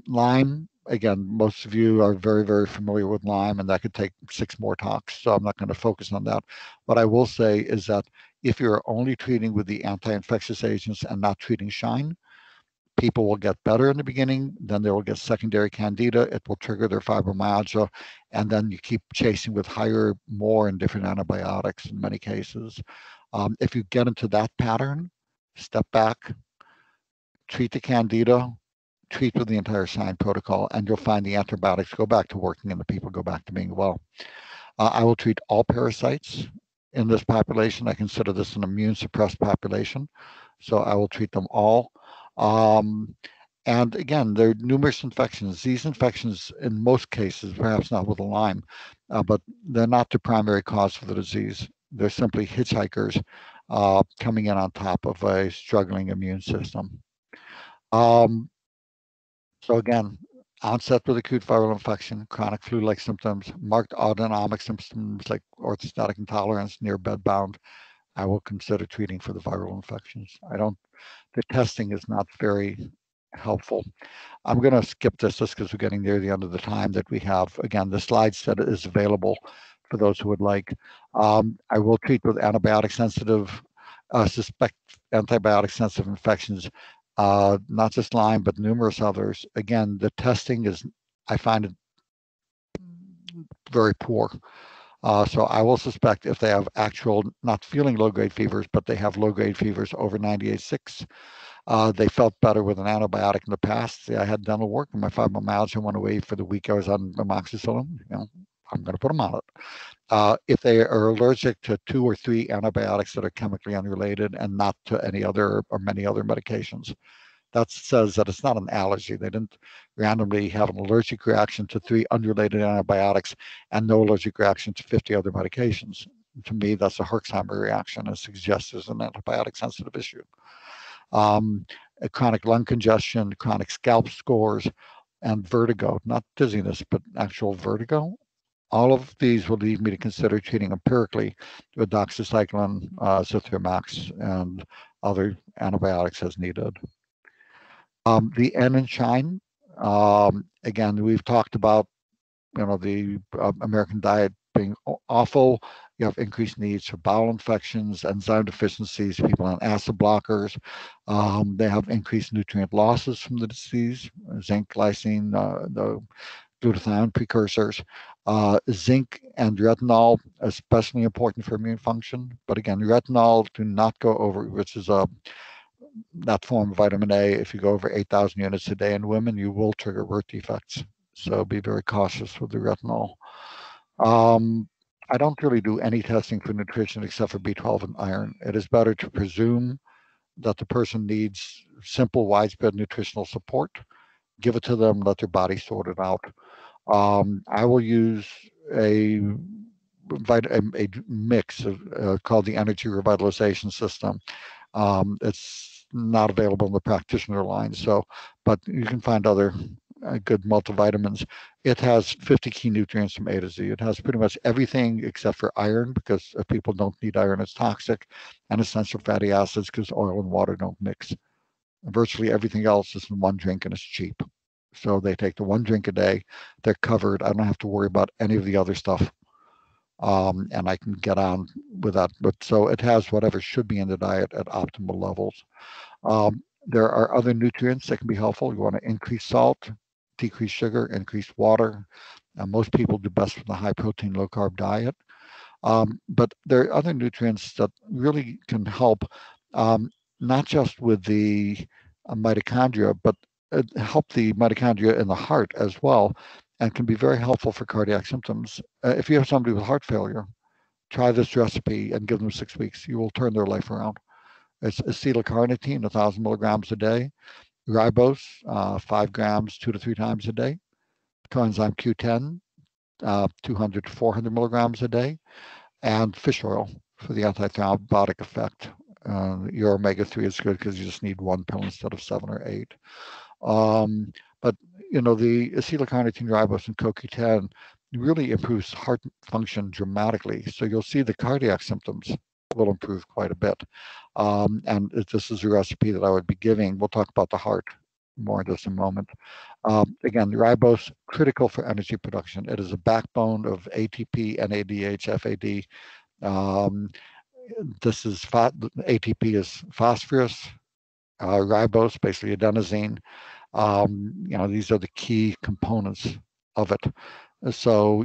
Lyme, again, most of you are very, very familiar with Lyme, and that could take 6 more talks, so I'm not going to focus on that. What I will say is that if you're only treating with the anti-infectious agents and not treating Shine, people will get better in the beginning, then they will get secondary candida, it will trigger their fibromyalgia, and then you keep chasing with higher, more and different antibiotics in many cases. If you get into that pattern, step back, treat the candida, treat with the entire Shine protocol, and you'll find the antibiotics go back to working and the people go back to being well. I will treat all parasites in this population. I consider this an immune suppressed population, so I will treat them all. And again, there are numerous infections. These infections, in most cases, perhaps not with the Lyme, but they're not the primary cause for the disease. They're simply hitchhikers coming in on top of a struggling immune system. So again, onset with acute viral infection, chronic flu-like symptoms, marked autonomic symptoms like orthostatic intolerance, near bedbound, I will consider treating for the viral infections. The testing is not very helpful. I'm going to skip this just because we're getting near the end of the time that we have. Again, the slide set is available for those who would like. I will treat with antibiotic sensitive, suspect antibiotic sensitive infections, not just Lyme, but numerous others. Again, the testing is, I find it very poor. So I will suspect if they have actual, not feeling low-grade fevers, but they have low-grade fevers over 98.6. They felt better with an antibiotic in the past. I had dental work and my fibromyalgia went away for the week I was on amoxicillin. I'm going to put them on it. If they are allergic to 2 or 3 antibiotics that are chemically unrelated and not to any other or many other medications, that says that it's not an allergy. They didn't randomly have an allergic reaction to 3 unrelated antibiotics and no allergic reaction to 50 other medications. To me, that's a Herxheimer reaction and suggests there's an antibiotic sensitive issue. Chronic lung congestion, chronic scalp scores, and vertigo, not dizziness, but actual vertigo. All of these will lead me to consider treating empirically with doxycycline, Zithromax, and other antibiotics as needed. The N in Shine, again, we've talked about the American diet being awful. You have increased needs for bowel infections, enzyme deficiencies, people on acid blockers. They have increased nutrient losses from the disease, zinc, glycine, the glutathione precursors. Zinc and retinol, especially important for immune function. But again, retinol do not go over, which is that form of vitamin A. If you go over 8,000 units a day in women, you will trigger birth defects. So be very cautious with the retinol. I don't really do any testing for nutrition except for B12 and iron. It is better to presume that the person needs simple, widespread nutritional support give it to them, let their body sort it out. I will use a a mix of, called the energy revitalization system. It's not available in the practitioner line, so but you can find other good multivitamins. It has 50 key nutrients from A to Z. It has pretty much everything except for iron, because if people don't need iron, it's toxic, and essential fatty acids, because oil and water don't mix. Virtually everything else is in one drink and it's cheap. So they take the one drink a day, they're covered. I don't have to worry about any of the other stuff. And I can get on with that. But so it has whatever should be in the diet at optimal levels. There are other nutrients that can be helpful. You want to increase salt, decrease sugar, increase water. Most people do best with a high protein, low carb diet. But there are other nutrients that really can help, um, not just with the mitochondria, but help the mitochondria in the heart as well, and can be very helpful for cardiac symptoms. If you have somebody with heart failure, try this recipe and give them 6 weeks. You will turn their life around. It's acetylcarnitine, 1,000 milligrams a day. Ribose, 5 grams, 2 to 3 times a day. Coenzyme Q10, 200 to 400 milligrams a day. And fish oil for the antithrombotic effect. Your omega-3 is good because you just need one pill instead of 7 or 8. But the acetylcarnitine, ribose, and CoQ10 really improves heart function dramatically. So you'll see the cardiac symptoms will improve quite a bit. And this is a recipe that I would be giving. We'll talk about the heart more in just a moment. Again, ribose, critical for energy production. It is a backbone of ATP, NADH, FAD. This is ATP is phosphorus, ribose, basically adenosine. These are the key components of it. So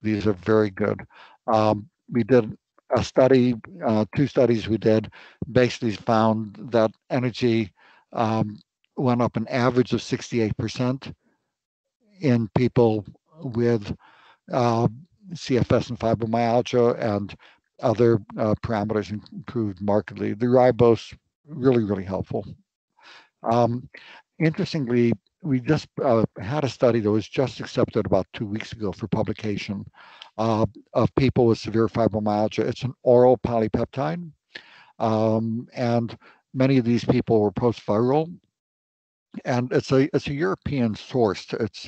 these are very good. We did a study, 2 studies we did, basically found that energy went up an average of 68% in people with uh, CFS and fibromyalgia, and other parameters improved markedly. The ribose, really, really helpful. Um, Interestingly, we just had a study that was just accepted about 2 weeks ago for publication of people with severe fibromyalgia. It's an oral polypeptide, and many of these people were post-viral, and it's a European source. It's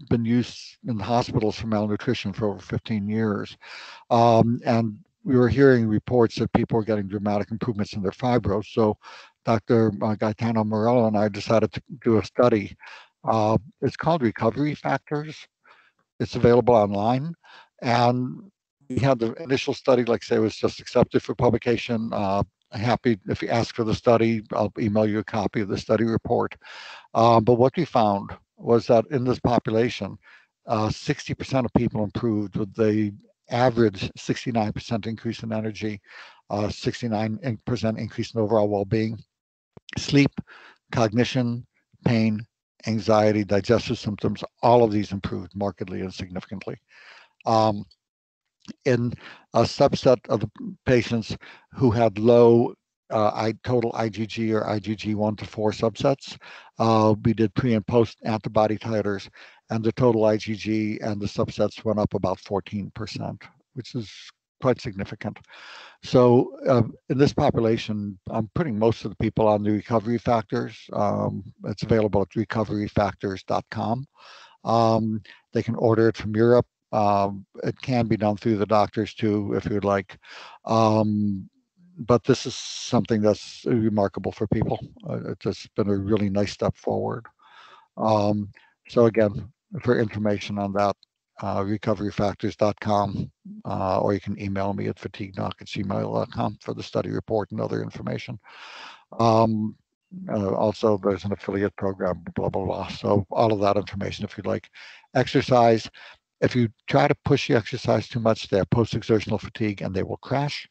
been used in hospitals for malnutrition for over 15 years. And we were hearing reports that people are getting dramatic improvements in their fibros. So Dr. Gaetano Morello and I decided to do a study. It's called Recovery Factors. It's available online. And we had the initial study, like I say, was just accepted for publication. Happy if you ask for the study, I'll email you a copy of the study report. But what we found was that in this population, 60% of people improved with the average 69% increase in energy, 69% increase in overall well-being, sleep, cognition, pain, anxiety, digestive symptoms. All of these improved markedly and significantly. Um, in a subset of the patients who had low total IgG or IgG 1 to 4 subsets, we did pre and post antibody titers, and the total IgG and the subsets went up about 14%, which is quite significant. So in this population, I'm putting most of the people on the recovery factors. It's available at recoveryfactors.com. They can order it from Europe. It can be done through the doctors too, if you'd like. But this is something that's remarkable for people. It's just been a really nice step forward. So again, for information on that, recoveryfactors.com, or you can email me at fatiguedoc@gmail.com for the study report and other information. Also, there's an affiliate program, blah, blah, blah. So all of that information, if you'd like. Exercise, if you try to push the exercise too much, they have post-exertional fatigue and they will crash.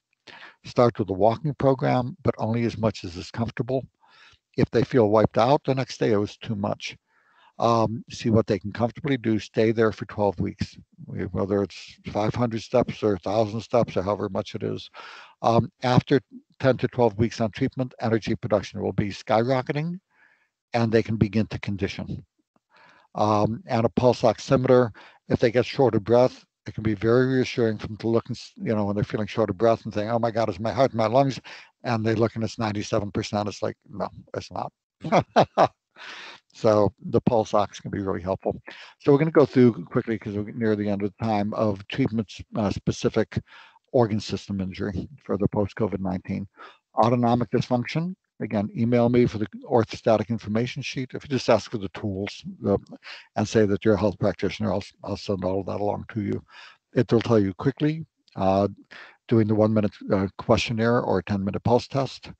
Start with a walking program, but only as much as is comfortable. If they feel wiped out the next day, it was too much. See what they can comfortably do. Stay there for 12 weeks, whether it's 500 steps or 1,000 steps or however much it is. After 10 to 12 weeks on treatment, energy production will be skyrocketing and they can begin to condition. and a pulse oximeter. If they get short of breath, it can be very reassuring for them to look and, when they're feeling short of breath and saying, oh my God, is my heart in my lungs? And they look and it's 97%. It's like, no, it's not. So the pulse ox can be really helpful. So we're going to go through quickly because we're near the end of the time of treatments specific organ system injury for the post-COVID-19. Autonomic dysfunction, again, email me for the orthostatic information sheet. If you just ask for the tools and say that you're a health practitioner, I'll send all of that along to you. It will tell you quickly, doing the 1 minute questionnaire or a 10-minute pulse test.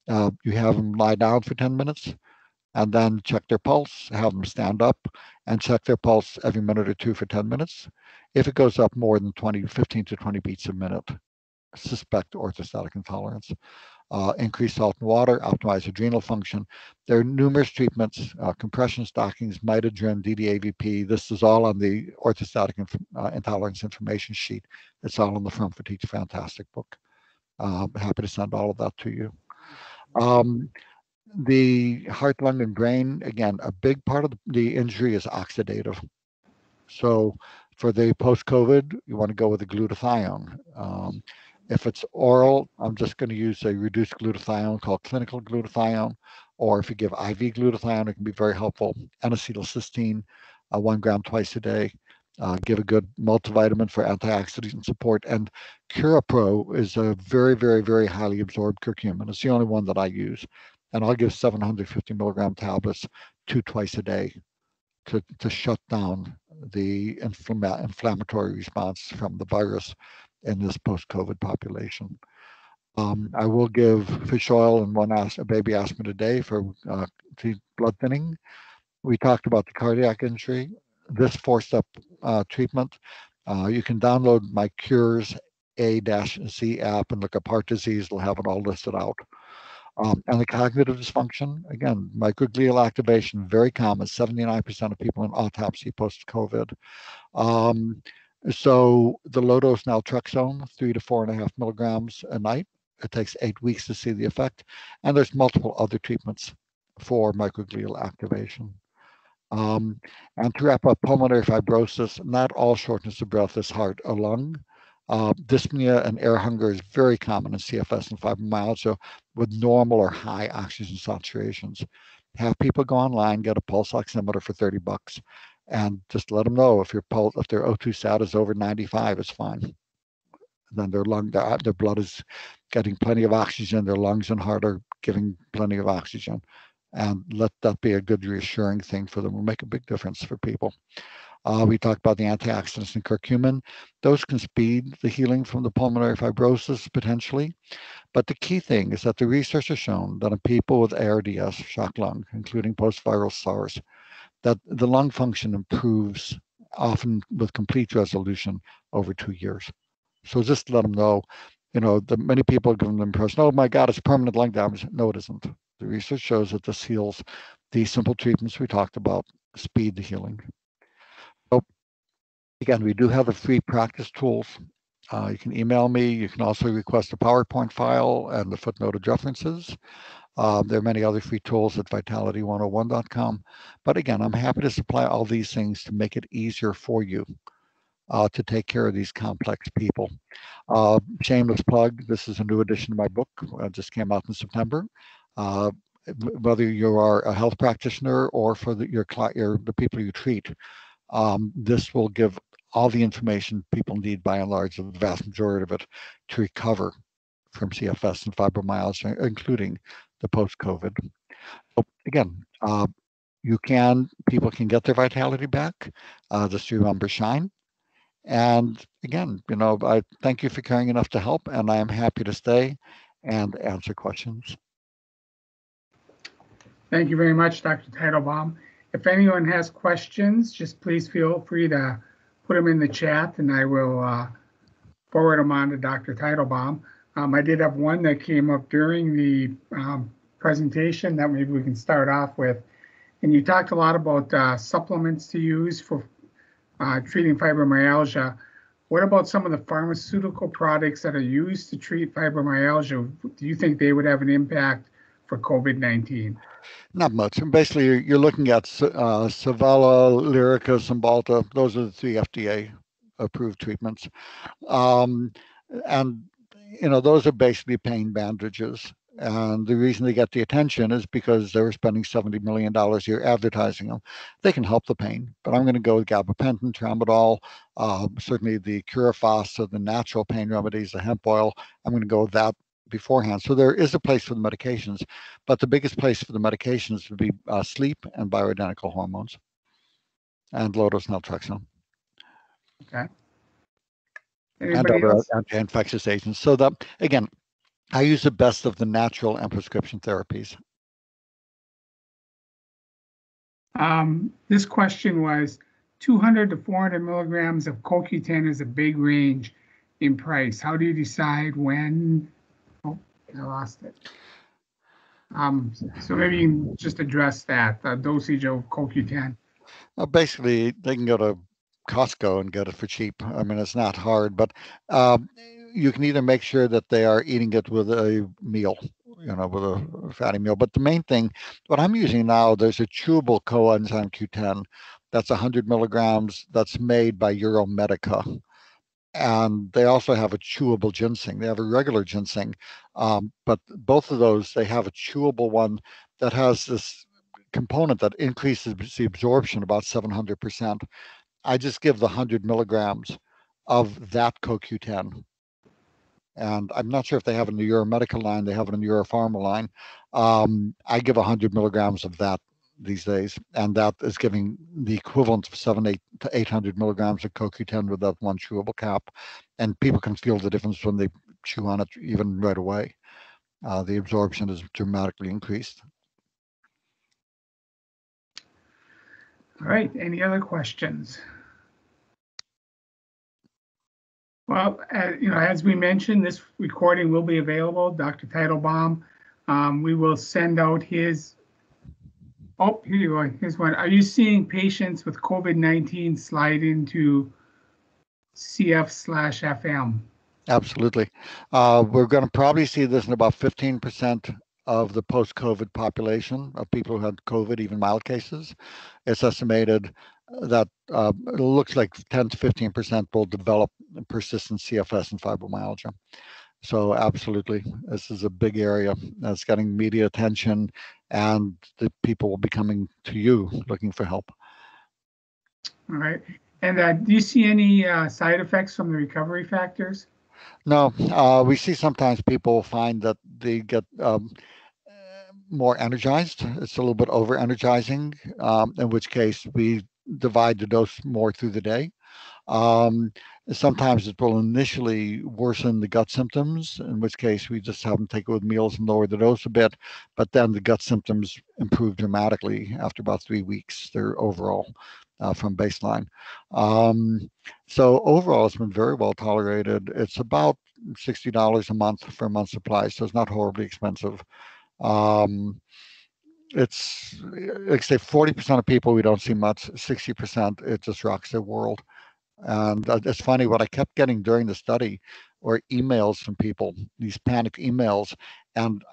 You have them lie down for 10 minutes and then check their pulse, have them stand up and check their pulse every minute or two for 10 minutes. If it goes up more than 15 to 20 beats a minute, suspect orthostatic intolerance. Increase salt and water, optimize adrenal function. There are numerous treatments, compression stockings, mitogen, DDAVP. This is all on the orthostatic intolerance information sheet. It's all on the front for Teach Fantastic book. Happy to send all of that to you. The heart, lung, and brain, again, a big part of the injury is oxidative. So for the post-COVID, you want to go with the glutathione. If it's oral, I'm just going to use a reduced glutathione called clinical glutathione, or if you give IV glutathione, it can be very helpful. N-acetylcysteine, 1 gram twice a day. Give a good multivitamin for antioxidant support. And CuraPro is a very, very, very highly absorbed curcumin. It's the only one that I use. And I'll give 750 milligram tablets 2 twice a day to shut down the inflammatory response from the virus in this post-COVID population. I will give fish oil, and a baby aspirin a day for blood thinning. We talked about the cardiac injury. This 4-step treatment, you can download my Cures A-Z app and look up heart disease. It'll have it all listed out. And the cognitive dysfunction, again, microglial activation, very common, 79% of people in autopsy post-COVID. So the low-dose naltrexone, 3 to 4.5 milligrams a night. It takes 8 weeks to see the effect. And there's multiple other treatments for microglial activation. And to wrap up, pulmonary fibrosis, not all shortness of breath is heart or lung. Dyspnea and air hunger is very common in CFS and fibromyalgia with normal or high oxygen saturations. Have people go online, get a pulse oximeter for $30, and just let them know if their O2 sat is over 95, it's fine. Then their blood is getting plenty of oxygen, their lungs and heart are giving plenty of oxygen. And let that be a good reassuring thing for them. It will make a big difference for people. We talked about the antioxidants and curcumin. Those can speed the healing from the pulmonary fibrosis potentially. But the key thing is that the research has shown that in people with ARDS, shock lung, including post-viral SARS, that the lung function improves often with complete resolution over 2 years. So just let them know, that many people give them the impression, oh my God, it's permanent lung damage. No, it isn't. The research shows that this heals. These simple treatments we talked about speed the healing. So again, we do have the free practice tools. You can email me. You can also request a PowerPoint file and the footnoted references. There are many other free tools at vitality101.com. But again, I'm happy to supply all these things to make it easier for you to take care of these complex people. Shameless plug, this is a new edition of my book. Just came out in September. Whether you are a health practitioner or for the people you treat, this will give all the information people need, by and large, the vast majority of it, to recover from CFS and fibromyalgia, including the post-COVID. So again, people can get their vitality back. Just remember, shine. And again, I thank you for caring enough to help, and I am happy to stay and answer questions. Thank you very much, Dr. Teitelbaum. If anyone has questions, just please feel free to put them in the chat, and I will forward them on to Dr. Teitelbaum. I did have one that came up during the presentation that maybe we can start off with. And you talked a lot about supplements to use for treating fibromyalgia. What about some of the pharmaceutical products that are used to treat fibromyalgia? Do you think they would have an impact for COVID-19? Not much. And basically, you're looking at Savella, Lyrica, Cymbalta. Those are the three FDA approved treatments. Um, and those are basically pain bandages. And the reason they get the attention is because they were spending $70 million a year advertising them. They can help the pain, but I'm going to go with gabapentin, tramadol, certainly the Curafast, so the natural pain remedies, the hemp oil. I'm going to go with that beforehand. So there is a place for the medications, but the biggest place for the medications would be sleep and bioidentical hormones and low-dose naltrexone. Okay. And Anybody other else? anti-infectious agents. So that, again, I use the best of the natural and prescription therapies. This question was 200 to 400 milligrams of CoQ10 is a big range in price. How do you decide when? Oh, I lost it. So maybe you can just address that, the dosage of CoQ10. Basically, they can go to Costco and get it for cheap. I mean, it's not hard, but you can either make sure that they are eating it with a meal, with a fatty meal. But the main thing, what I'm using now, there's a chewable coenzyme Q10 that's 100 milligrams that's made by Euromedica. And they also have a chewable ginseng. They have a regular ginseng, but both of those, they have a chewable one that has this component that increases the absorption about 700%. I just give the 100 milligrams of that CoQ10. And I'm not sure if they have it in the Euromedical line, they have it in the Europharma line. I give 100 milligrams of that these days, and that is giving the equivalent of 700 to 800 milligrams of CoQ10 with that one chewable cap. And people can feel the difference when they chew on it even right away. The absorption is dramatically increased. All right, any other questions? Well, as we mentioned, this recording will be available. Dr. Teitelbaum, we will send out his. Oh, here you go. Here's one. Are you seeing patients with COVID-19 slide into CF/FM? Absolutely. We're going to probably see this in about 15% of the post-COVID population of people who had COVID, even mild cases. It's estimated that it looks like 10 to 15% will develop persistent CFS and fibromyalgia. So absolutely, this is a big area that's getting media attention, and the people will be coming to you looking for help. All right. And do you see any side effects from the recovery factors? No, we see sometimes people find that they get more energized. It's a little bit over energizing, in which case we divide the dose more through the day. Sometimes it will initially worsen the gut symptoms, in which case we just have them take it with meals and lower the dose a bit. But then the gut symptoms improve dramatically after about 3 weeks. They're overall from baseline. So overall, it's been very well tolerated. It's about $60 a month for a month's supply, so it's not horribly expensive. It's like say 40% of people we don't see much, 60% it just rocks their world. And it's funny, what I kept getting during the study were emails from people, these panic emails, and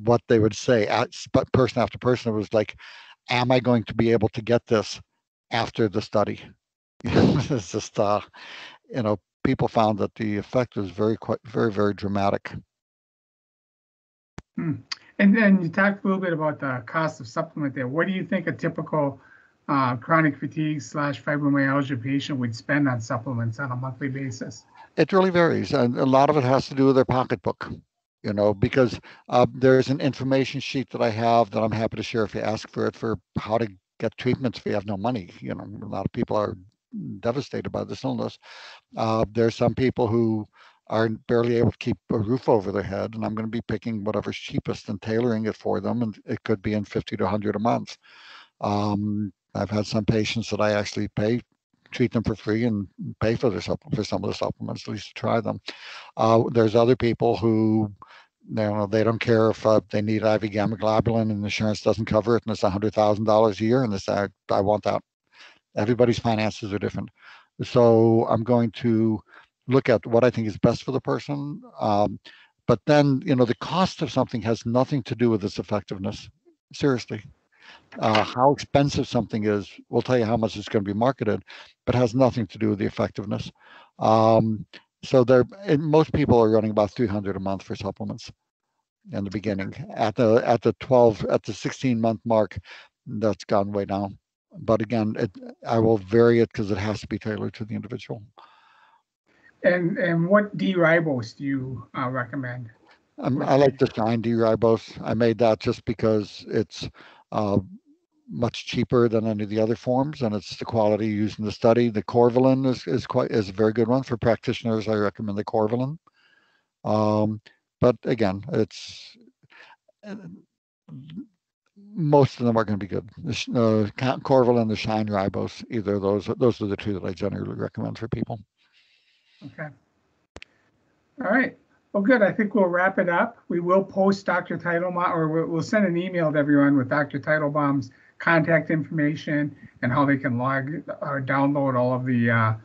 what they would say, person after person, was like, "Am I going to be able to get this after the study?" It's just, people found that the effect was very, very dramatic. And then you talked a little bit about the cost of supplement there. What do you think a typical chronic fatigue/fibromyalgia patient would spend on supplements on a monthly basis? It really varies, and a lot of it has to do with their pocketbook. Because there's an information sheet that I have that I'm happy to share if you ask for it, for how to get treatments if you have no money. A lot of people are devastated by this illness. There's some people who are barely able to keep a roof over their head, and I'm going to be picking whatever's cheapest and tailoring it for them, and it could be in 50 to 100 a month. I've had some patients that I actually treat them for free and pay for some of the supplements, at least to try them. There's other people who, they don't care if they need IV gamma globulin and insurance doesn't cover it, and it's $100,000 a year, and they say, I want that. Everybody's finances are different. So I'm going to look at what I think is best for the person. But then, the cost of something has nothing to do with its effectiveness. Seriously. How expensive something is will tell you how much it's going to be marketed, but has nothing to do with the effectiveness. So most people are running about 300 a month for supplements in the beginning. At the 16-month mark, that's gone way down. But again, I will vary it because it has to be tailored to the individual. And what D-ribose do you recommend? I like the Shine D-ribose. I made that just because it's much cheaper than any of the other forms, and it's the quality used in the study. The Corvalin is a very good one for practitioners. I recommend the Corvalin. But again, it's most of them are going to be good. The Corvalin and the Shine ribose, either of those are the two that I generally recommend for people. Okay. All right. Well, good. I think we'll wrap it up. We will post Dr. Teitelbaum, or we'll send an email to everyone with Dr. Teitelbaum's contact information and how they can log or download all of the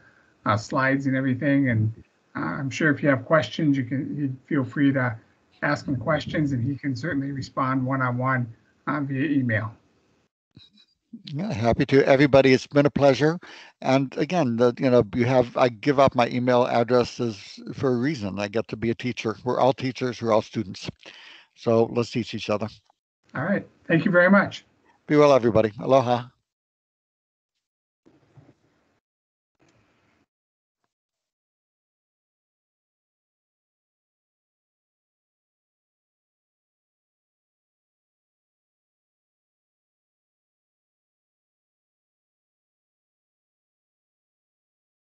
slides and everything. And I'm sure if you have questions, you feel free to ask him questions, and he can certainly respond one-on-one via email. Yeah, happy to. Everybody, it's been a pleasure. And again, I give up my email addresses for a reason. I get to be a teacher. We're all teachers. We're all students. So let's teach each other. All right. Thank you very much. Be well, everybody. Aloha.